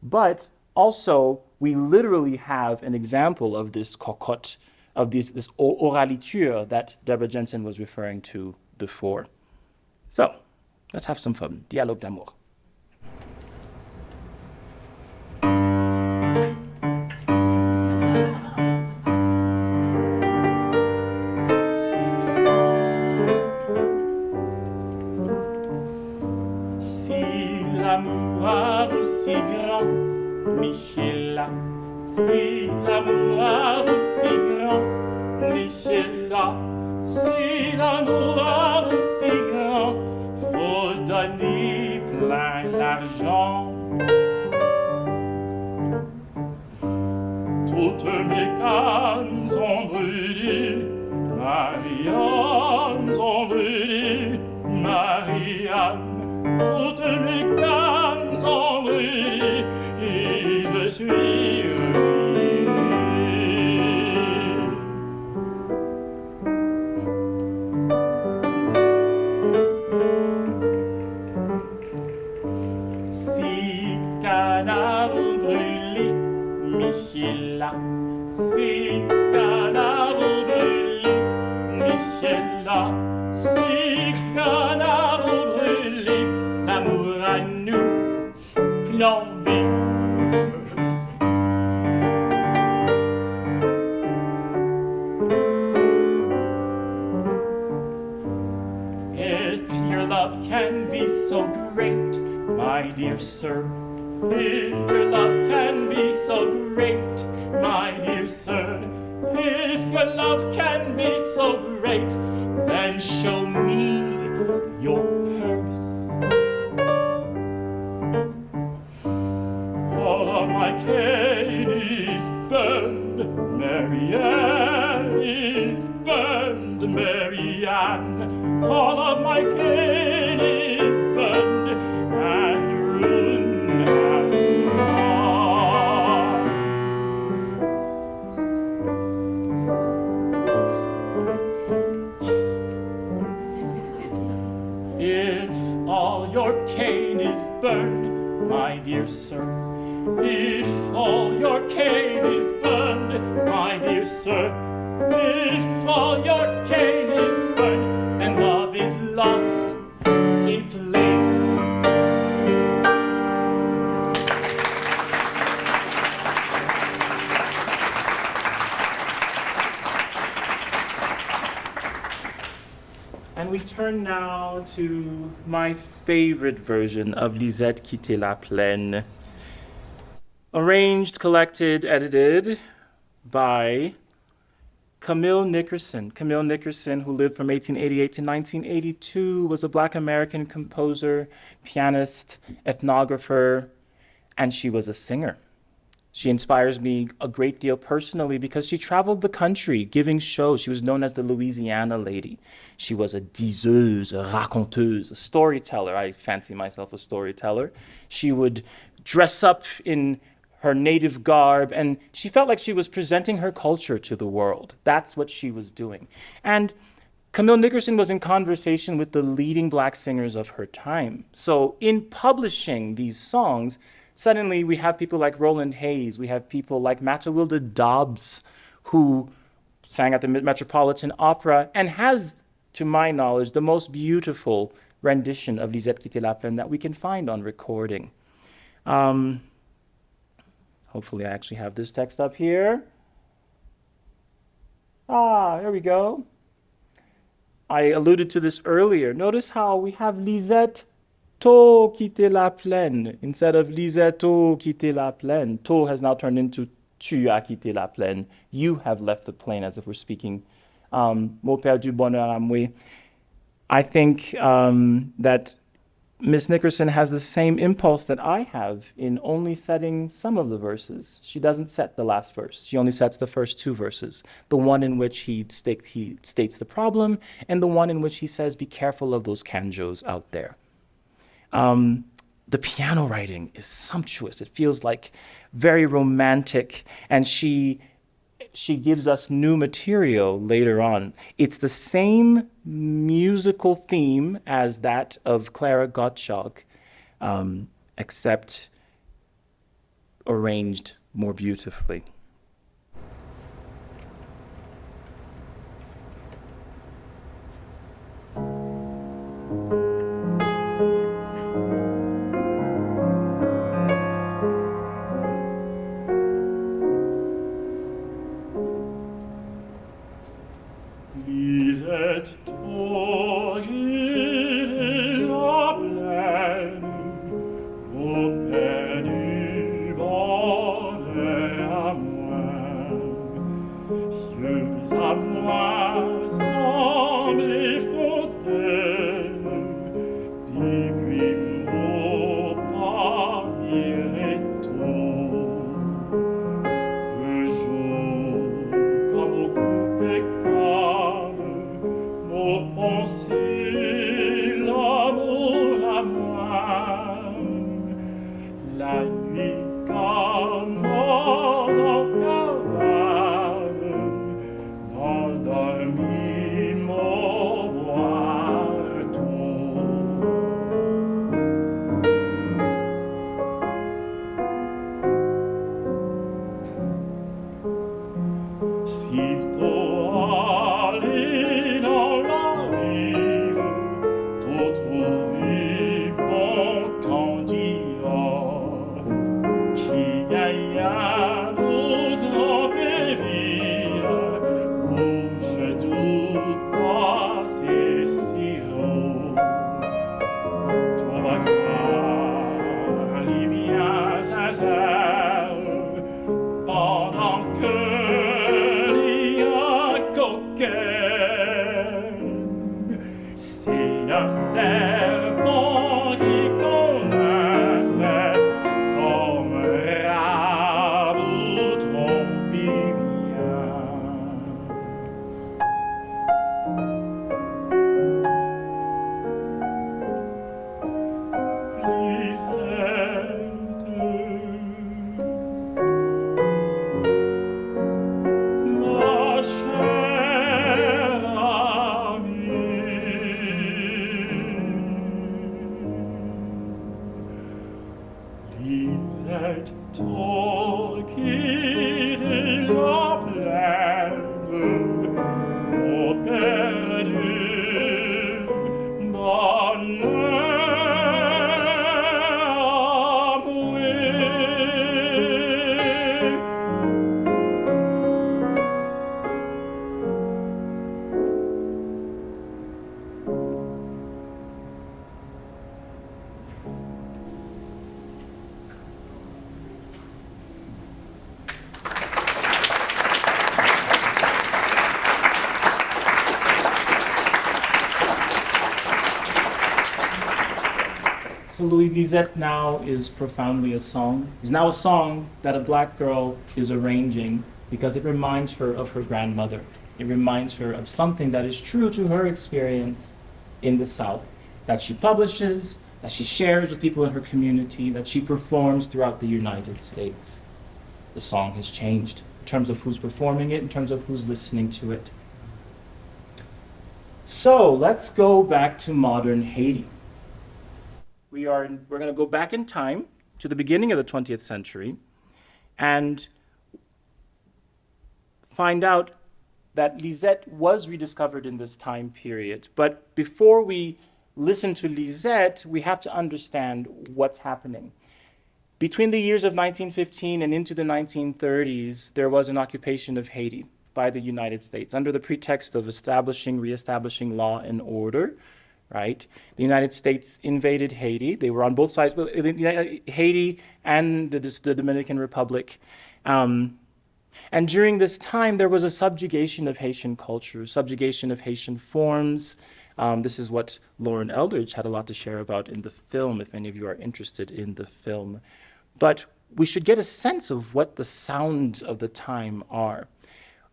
but Also, we literally have an example of this cocotte, of this oraliture that Deborah Jensen was referring to before. So, let's have some fun. Dialogue d'amour. Si l'amour a aussi grand, Michela, si l'amour a aussi grand, Michela, si l'amour a aussi grand, faut donner plein l'argent. Toutes mes cannes sont brûlées, Marianne sont brûlées, Marianne. Toutes mes cannes sont brûlées et je suis ruiné. Si canards brûlés, Michela, si canards brûlés, Michela, si canards brûlés, l'amour à nous flambé. If your love can be so great, my dear sir, if your love can be so great, my dear sir, if your love can be so great, then show me your purse. All of my cane is burned, Marianne is burned, Marianne. All of my cane is burned and ruined and gone. If all your cane is burned, my dear sir, if all your cane is burned, my dear sir, if all your cane is burned, then love is lost in flames. And we turn now to my favorite version of Lisette quitté la plaine. Arranged, collected, edited by Camille Nickerson. Camille Nickerson, who lived from 1888 to 1982, was a Black American composer, pianist, ethnographer, and she was a singer. She inspires me a great deal personally because she traveled the country giving shows. She was known as the Louisiana lady. She was a diseuse, a raconteuse, a storyteller. I fancy myself a storyteller. She would dress up in her native garb, and she felt like she was presenting her culture to the world. That's what she was doing. And Camille Nickerson was in conversation with the leading Black singers of her time. So in publishing these songs, suddenly we have people like Roland Hayes, we have people like Matawilda Dobbs, who sang at the Metropolitan Opera and has, to my knowledge, the most beautiful rendition of Lisette quitté la plaine that we can find on recording. Hopefully I actually have this text up here. Here we go. I alluded to this earlier. Notice how we have Lisette to quitté la plaine instead of Lisetto quitté la plaine. To has now turned into tu as quitté la plaine. You have left the plain, as if we're speaking mot perdu bonheur à moi. I think that Miss Nickerson has the same impulse that I have in only setting some of the verses. She doesn't set the last verse. She only sets the first two verses, the one in which he states the problem and the one in which he says, be careful of those canjos out there. The piano writing is sumptuous. It feels like very romantic, and she gives us new material later on. It's the same musical theme as that of Clara Gottschalk, except arranged more beautifully. Lisette, toi, il la plaine, au père du bonheur à moi. Yeux à moi semblent les fontaines, depuis mon pas irait-on. Le jour, comme au coupé nos pensées, l'amour à moi, la nuit comme dans cabane, endormi mon voile-ton. Sitôt allé dans la ville, t'as trouvé mon candidat, qui gagne d'autres pévilles, bouche d'où passer si haut. Toi vas croire les biens sincères, pendant que c'est un serpent qui qu'on a fait comme rare ou trompé bien. Lisette, ma chère amie, Lisette, toi qui es la plaine, au perdu bonheur à mourir. So Lisette now is profoundly a song. It's now a song that a black girl is arranging because it reminds her of her grandmother. It reminds her of something that is true to her experience in the South, that she publishes, that she shares with people in her community, that she performs throughout the United States. The song has changed in terms of who's performing it, in terms of who's listening to it. So let's go back to modern Haiti. We're going to go back in time to the beginning of the 20th century and find out that Lisette was rediscovered in this time period. But before we listen to Lisette, we have to understand what's happening. Between the years of 1915 and into the 1930s, there was an occupation of Haiti by the United States under the pretext of reestablishing law and order. Right? The United States invaded Haiti. They were on both sides, Haiti and the Dominican Republic. And during this time, there was a subjugation of Haitian culture, subjugation of Haitian forms. This is what Lauren Eldridge had a lot to share about in the film, if any of you are interested in the film. But we should get a sense of what the sounds of the time are.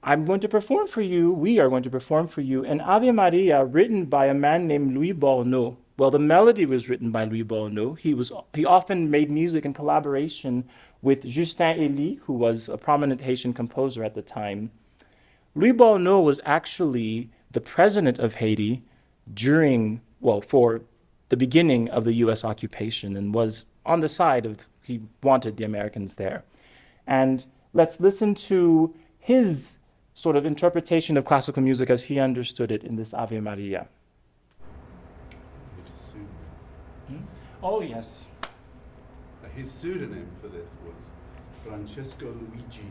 I'm going to perform for you, we are going to perform for you, an Ave Maria written by a man named Louis Borneau. Well, the melody was written by Louis Borneau. He often made music in collaboration with Justin Elie, who was a prominent Haitian composer at the time. Louis Borneau was actually the president of Haiti for the beginning of the US occupation and was on the side of He wanted the Americans there. And let's listen to his sort of interpretation of classical music as he understood it in this Ave Maria. Oh, yes. His pseudonym for this was Francesco Luigi.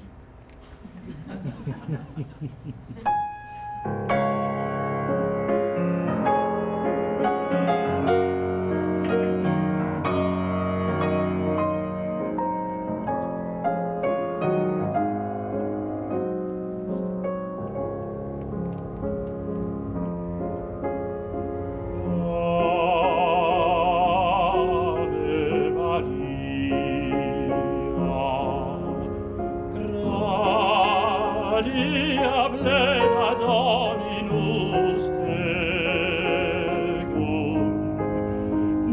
Maria plena Dominus tecum,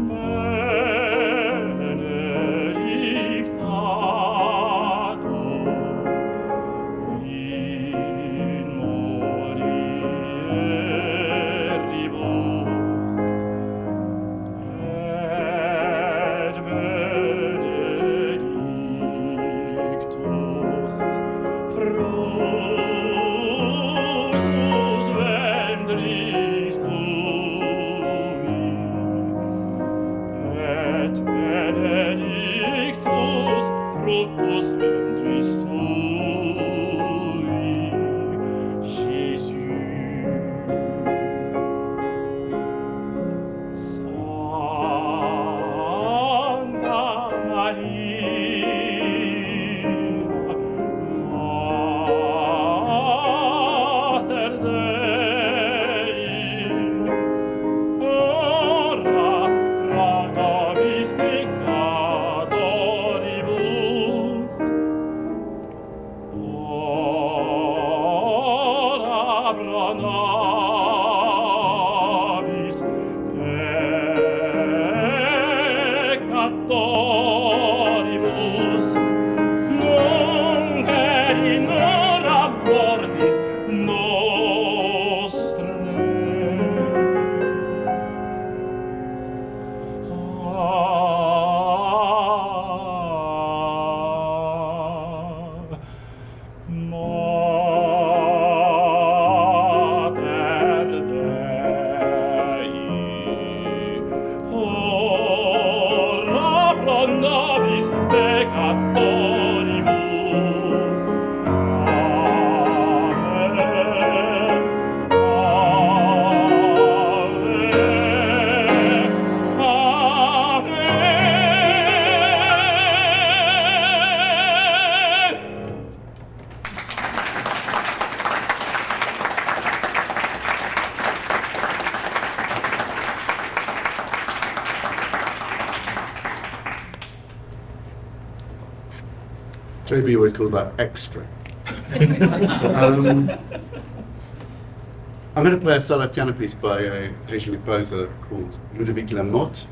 benedictato in mulieribus, et benedictus fructus ventris tui, et benedictus fructus ventris tui, Jésus. Sancta Maria, Mater Dei, ora pro nobis peccatoribus, ora pro nobis peccatoribus, nunc et in hora mortis nostrae. Mater Dei, ora pro nobis peccatoribus. Amen. Ave. Amen. JB always calls that extra. I'm going to play a solo piano piece by a Haitian composer called Ludovic Lamotte.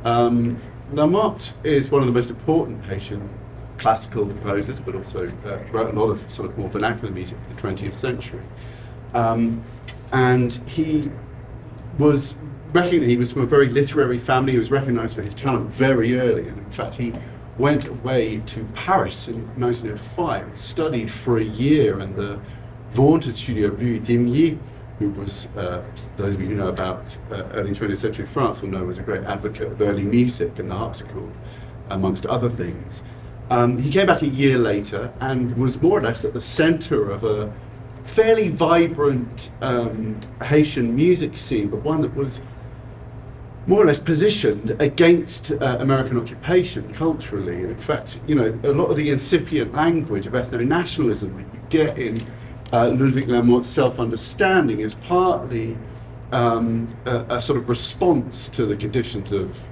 Lamotte is one of the most important Haitian classical composers, but also wrote a lot of sort of more vernacular music of the 20th century. And he was from a very literary family. He was recognized for his talent very early, and in fact he went away to Paris in 1905, studied for a year in the vaunted studio of Louis Dimier, who was, those of you who know about early 20th century France will know was a great advocate of early music and the harpsichord, amongst other things. He came back a year later and was more or less at the center of a fairly vibrant Haitian music scene, but one that was more or less positioned against American occupation culturally. In fact, you know, a lot of the incipient language of ethno-nationalism that you get in Ludovic Lamotte's self-understanding is partly a sort of response to the conditions of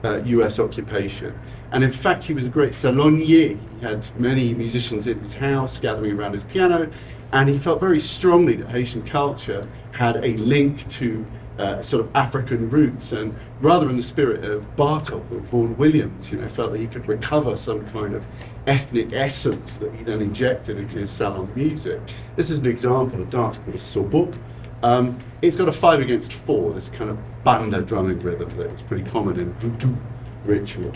US occupation. And in fact, he was a great salonier. He had many musicians in his house gathering around his piano, and he felt very strongly that Haitian culture had a link to sort of African roots, and rather in the spirit of Bartok or Vaughan Williams, you know, felt that he could recover some kind of ethnic essence that he then injected into his salon music. This is an example of a dance called a sobo. It's got a 5/4, this kind of banda drumming rhythm that is pretty common in voodoo ritual.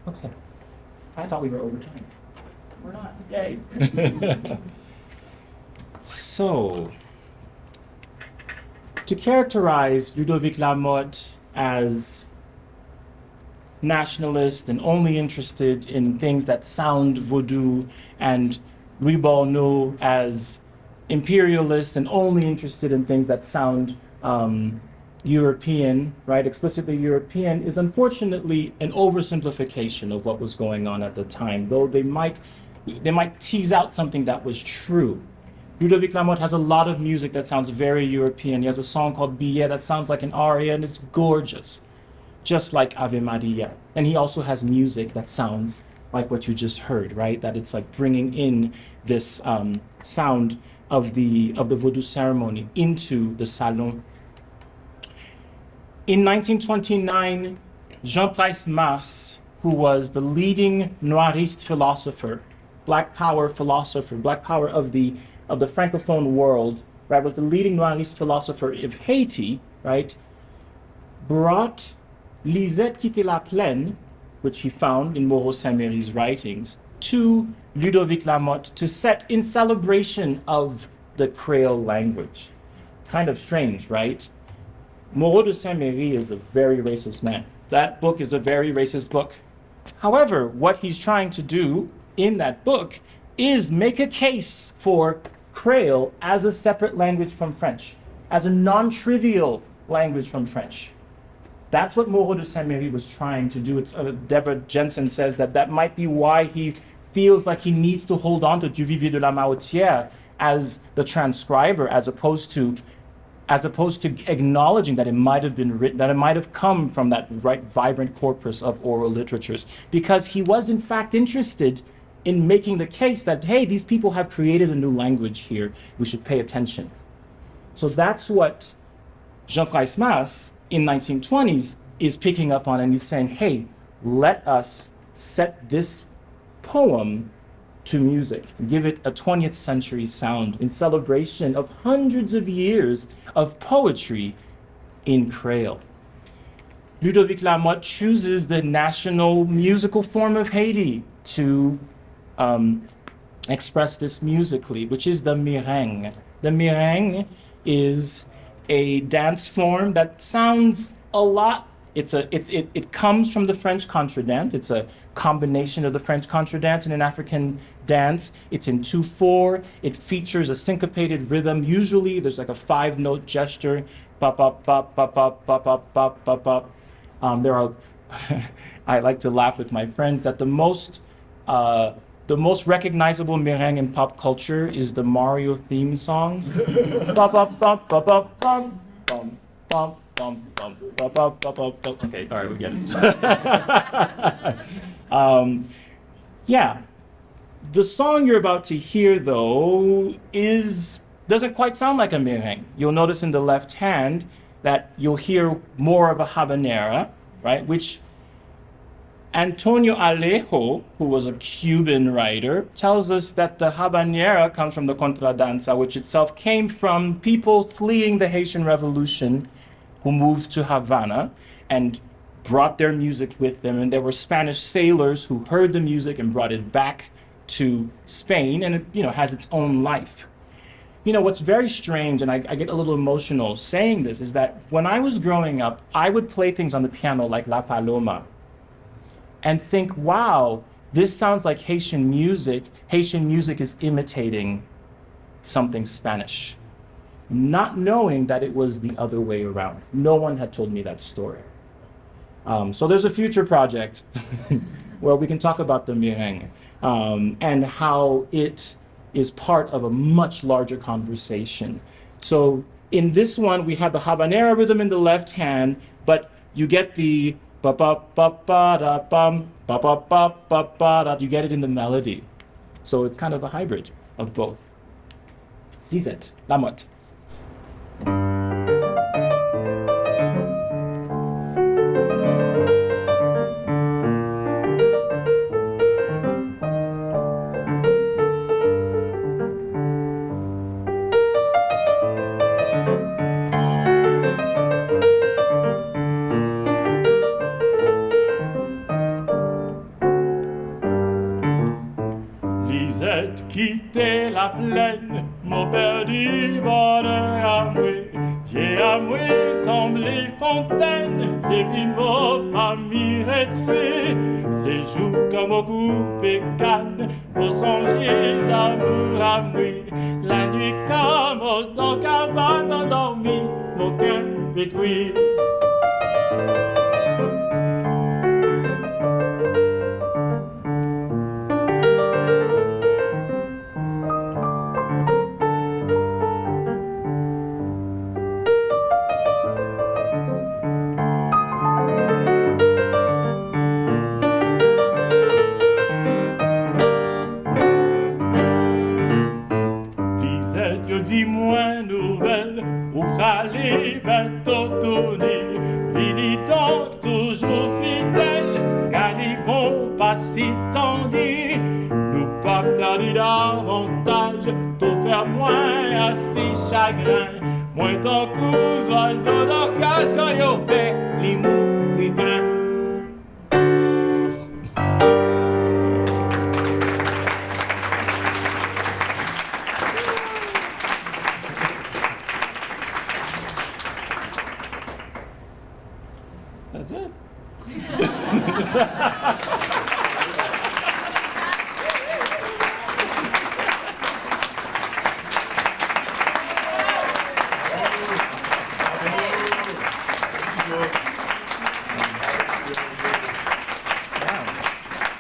Okay. I thought we were over time. We're not. Yay. So, to characterize Ludovic Lamotte as nationalist and only interested in things that sound Vodou, and Louis Borneau as imperialist and only interested in things that sound European, right, explicitly European, is unfortunately an oversimplification of what was going on at the time, though they might tease out something that was true. Ludovic Lamotte has a lot of music that sounds very European. He has a song called Billet that sounds like an aria, and it's gorgeous, just like Ave Maria. And he also has music that sounds like what you just heard, right? That it's like bringing in this sound of the Vodou ceremony into the salon. In 1929, Jean Price Mars, who was the leading Noiriste philosopher, Black Power philosopher, Black Power of the Francophone world, right, was the leading Noiriste philosopher of Haiti, right, brought Lisette quitté la plaine, which he found in Moreau Saint-Méry's writings, to Ludovic Lamotte to set in celebration of the Creole language. Kind of strange, right? Moreau de Saint-Méry is a very racist man. That book is a very racist book. However, what he's trying to do in that book is make a case for Creole as a separate language from French, as a non-trivial language from French. That's what Moreau de Saint-Méry was trying to do. Deborah Jensen says that might be why he feels like he needs to hold on to Duvivier de la Mahotière as the transcriber, as opposed to acknowledging that it might have been written, that it might have come from that right vibrant corpus of oral literatures, because he was in fact interested in making the case that, hey, these people have created a new language here, we should pay attention. So that's what Jean Price Mars in 1920s is picking up on, and he's saying, hey, let us set this poem to music, give it a 20th century sound in celebration of hundreds of years of poetry in Creole. Ludovic Lamotte chooses the national musical form of Haiti to express this musically, which is the meringue. The meringue is a dance form that sounds a lot. It comes from the French contradance. It's a combination of the French contradance and an African dance. It's in 2/4. It features a syncopated rhythm. Usually there's like a 5-note gesture. Bop, bop, bop, bop, bop, bop, bop, bop, bop, bop. There are, I like to laugh with my friends that the most recognizable meringue in pop culture is the Mario theme song. Bop, bop, bop, bop, bop, bop, bum, bum, bum, bum, bop, bop, bop, bop, bop. Okay, all right, we get it. Yeah, the song you're about to hear, though, doesn't quite sound like a meringue. You'll notice in the left hand that you'll hear more of a habanera, right? Which Antonio Alejo, who was a Cuban writer, tells us that the habanera comes from the contradanza, which itself came from people fleeing the Haitian Revolution who moved to Havana and brought their music with them. And there were Spanish sailors who heard the music and brought it back to Spain, and it, has its own life. What's very strange, and I get a little emotional saying this, is that when I was growing up, I would play things on the piano like La Paloma and think, wow, this sounds like Haitian music. Haitian music is imitating something Spanish, not knowing that it was the other way around. No one had told me that story. So there's a future project where we can talk about the meringue and how it is part of a much larger conversation. So in this one, we have the habanera rhythm in the left hand, but you get the ba ba ba ba da bum ba ba ba ba ba da. You get it in the melody. So it's kind of a hybrid of both. Lisette, Lamotte. quitté la plaine, mon père du bonheur à moi. J'ai à moi semblé fontaine, les vins pas m'y retrouver. Les jours comme au coupé canne, vos songes amour à moi. La nuit comme dans cabane endormi, mon cœur détruit. Lisette, yo dis-moi nouvelle, ouvra les bateaux tournés, vini donc toujours fidèle, gardez qu'on passe si tendu, nous pas tarder davantage, tout faire moins assez chagrin, moins tant qu'aux oiseaux d'orcas quand yo fait l'imou, oui bien. That's it.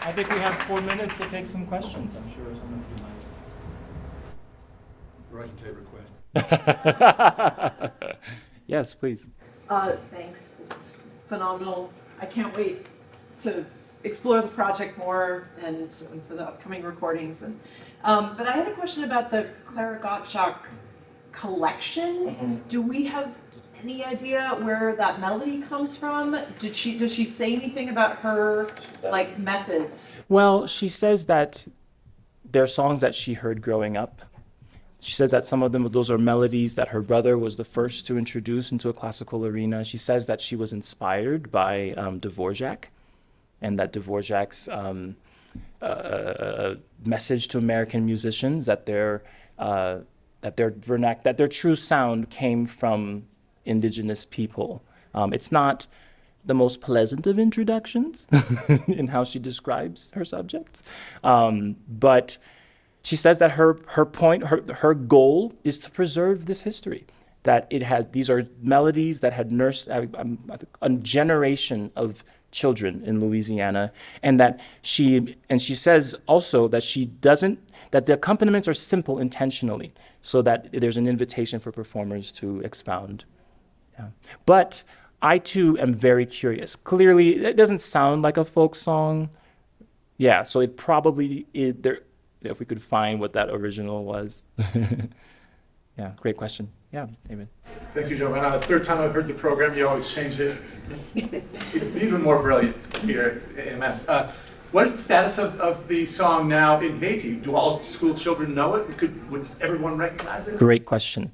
I think we have 4 minutes to take some questions. I'm sure some of you Right, take requests. might. Yes, please. Thanks. This is phenomenal. I can't wait to explore the project more and for the upcoming recordings. And but I had a question about the Clara Gottschalk collection. Do we have any idea where that melody comes from? Does she say anything about her like methods? Well, she says that they're songs that she heard growing up. She said that some of them, those are melodies that her brother was the first to introduce into a classical arena. She says that she was inspired by Dvorak, and that Dvorak's message to American musicians that their true sound came from indigenous people. It's not the most pleasant of introductions in how she describes her subjects, but she says that her goal is to preserve this history, that these are melodies that had nursed a generation of children in Louisiana, and that she says also that that the accompaniments are simple intentionally, so that there's an invitation for performers to expound. Yeah. But I too am very curious. Clearly, it doesn't sound like a folk song. Yeah, so it probably is there. If we could find what that original was. Yeah, great question. Yeah, David. Thank you, Joanna. Third time I've heard the program, you always change it. Even more brilliant here at AMS. What is the status of the song now in Haiti? Do all school children know it? Would everyone recognize it? Great question.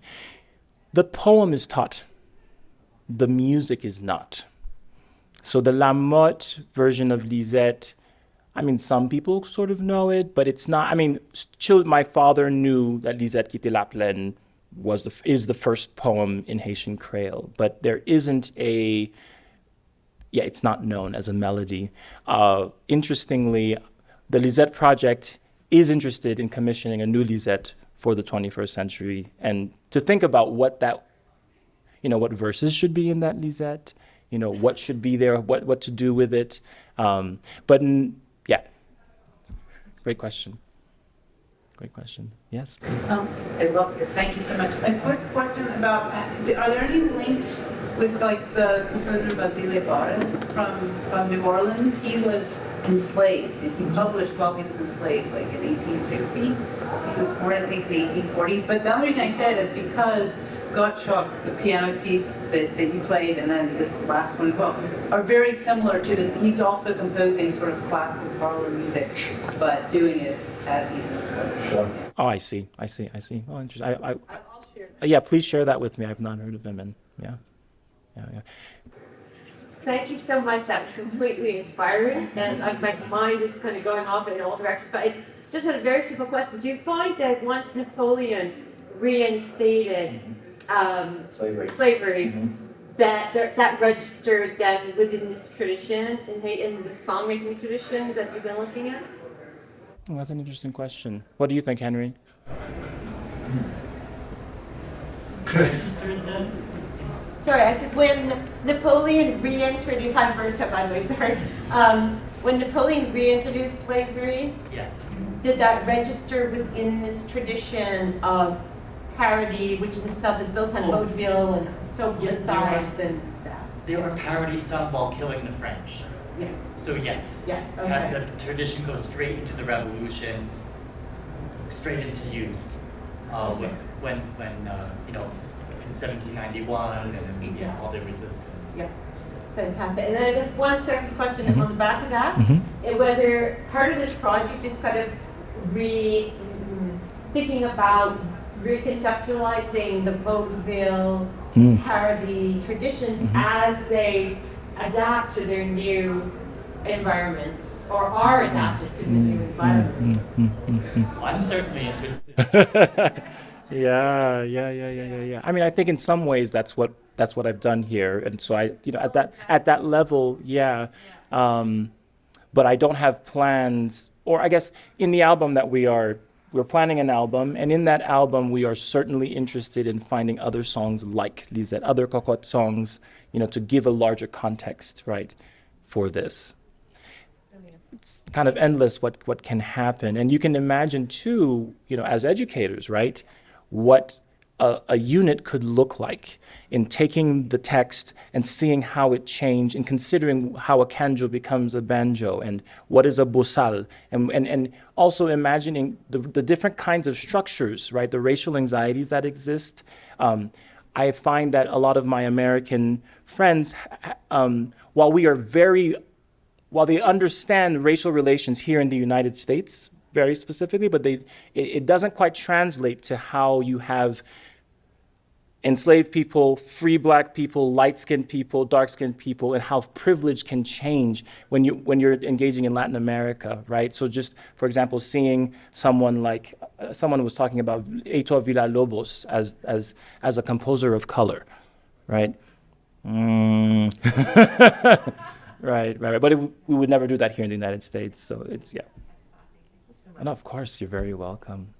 The poem is taught. The music is not. So the La Motte version of Lisette, I mean, some people sort of know it, but it's not. I mean, my father knew that Lisette quitté la plaine is the first poem in Haitian Creole, but there isn't it's not known as a melody. Interestingly, the Lisette Project is interested in commissioning a new Lisette for the 21st century, and to think about what verses should be in that Lisette, what should be there, what to do with it. Yeah, great question. Great question. Yes, please. I love this. Thank you so much. A quick question about, are there any links with like the composer Basile Barres from New Orleans? He was enslaved. He published while he was enslaved, like in 1860. He was born, I think, in the 1840s. But the only reason I said is because Gottschalk, the piano piece that you played, and then this last one as well, are very similar to he's also composing sort of classical parlor music, but doing it as he's enslaved. Sure. Oh, I see. Oh, interesting. I'll share that. Yeah, please share that with me. I've not heard of him, and yeah. Thank you so much. That was completely inspiring, and my mind is kind of going off in all directions. But just had a very simple question. Do you find that once Napoleon reinstated slavery, that registered then within this tradition, in the songmaking tradition that you've been looking at? Oh, that's an interesting question. What do you think, Henry? Sorry, I said when Napoleon reintroduced, I'm very tough, by the way, sorry. When Napoleon reintroduced slavery, Yes. did that register within this tradition of parody, which in itself is built on vaudeville and so politicized and that? They were parody sung while killing the French. Yeah. So yes. Yes, okay. The tradition goes straight into the revolution, straight into use. When you know, in 1791 and all the resistance. Yeah, fantastic. And then just one second question on the back of that, and whether part of this project is kind of thinking about reconceptualizing the vaudeville parody traditions as they adapt to their new environments or are adapted to the new environment. I'm certainly interested. Yeah. I mean, I think in some ways that's what I've done here, and so at that level, yeah. But I don't have plans, or I guess in the album that we're planning an album, and in that album we are certainly interested in finding other songs like Lisette, other cocotte songs, to give a larger context, right, for this. It's kind of endless what can happen, and you can imagine too, as educators, right, what a unit could look like in taking the text and seeing how it changed and considering how a canjo becomes a banjo and what is a bosal, and also imagining the different kinds of structures, right, the racial anxieties that exist. I find that a lot of my American friends, while they understand racial relations here in the United States very specifically, but it doesn't quite translate to how you have enslaved people, free black people, light-skinned people, dark-skinned people, and how privilege can change when you're engaging in Latin America, right? So just, for example, seeing someone like, someone was talking about Heitor Villa-Lobos as a composer of color, right? Right. But we would never do that here in the United States, so it's, yeah. And of course, you're very welcome.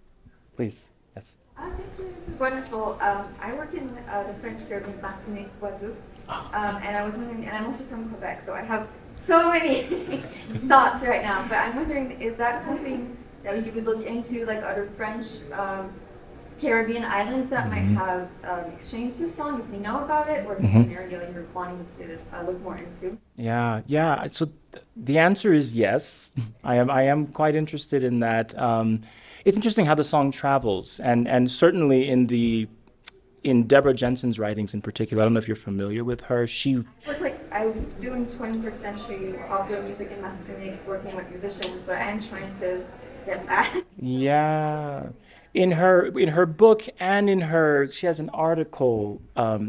Please, yes. Thank you. This is wonderful. I work in the French Caribbean, Martinique, Guadeloupe, and I was wondering, and I'm also from Quebec, so I have so many thoughts right now. But I'm wondering, is that something that you would look into, like other French Caribbean islands that might have exchanged this song, if we know about it, or if it's an area you're wanting to look more into? Yeah. So the answer is yes. I am quite interested in that. It's interesting how the song travels, and certainly in Deborah Jensen's writings in particular. I don't know if you're familiar with her. I'm doing 21st century popular music in Martinique, working with musicians, but I am trying to get back. Yeah. In her book and she has an article,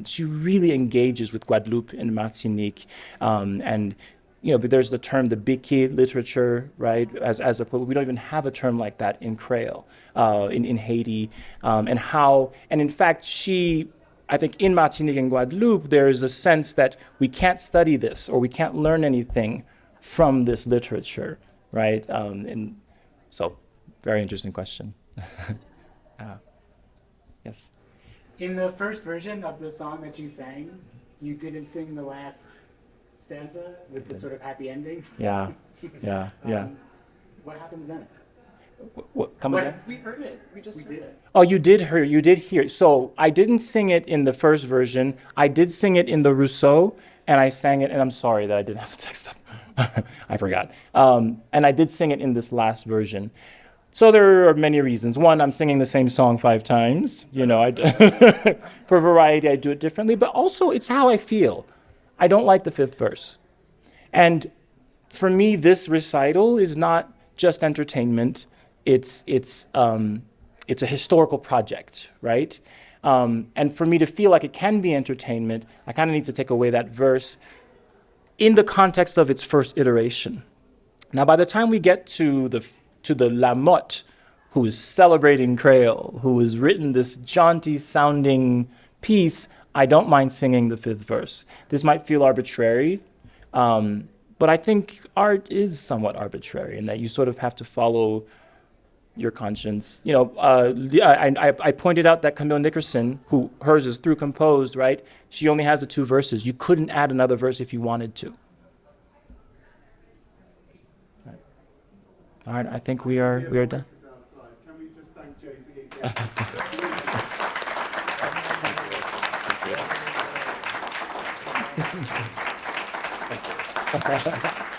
she really engages with Guadeloupe and Martinique, and there's the term, the Biki literature, right? We don't even have a term like that in Creole, in Haiti, and in fact, I think in Martinique and Guadeloupe, there is a sense that we can't study this or we can't learn anything from this literature, right? And so, very interesting question. Yes. In the first version of the song that you sang, you didn't sing the last stanza with the sort of happy ending. Yeah. What happens then? Come again? We heard it. We just heard it. Oh, you did hear. So I didn't sing it in the first version. I did sing it in the Rousseau, and I sang it, and I'm sorry that I didn't have the text up. I forgot. And I did sing it in this last version. So there are many reasons. One, I'm singing the same song 5 times. For variety, I do it differently. But also, it's how I feel. I don't like the 5th verse. And for me, this recital is not just entertainment. It's a historical project, right? And for me to feel like it can be entertainment, I kind of need to take away that verse in the context of its first iteration. Now, by the time we get to to the Lamotte, who is celebrating Creole, who has written this jaunty sounding piece, I don't mind singing the fifth verse. This might feel arbitrary, but I think art is somewhat arbitrary in that you sort of have to follow your conscience. You know, I pointed out that Camille Nickerson, who hers is through composed, right? She only has the 2 verses. You couldn't add another verse if you wanted to. All right, I think we are done. Can we just thank JB again?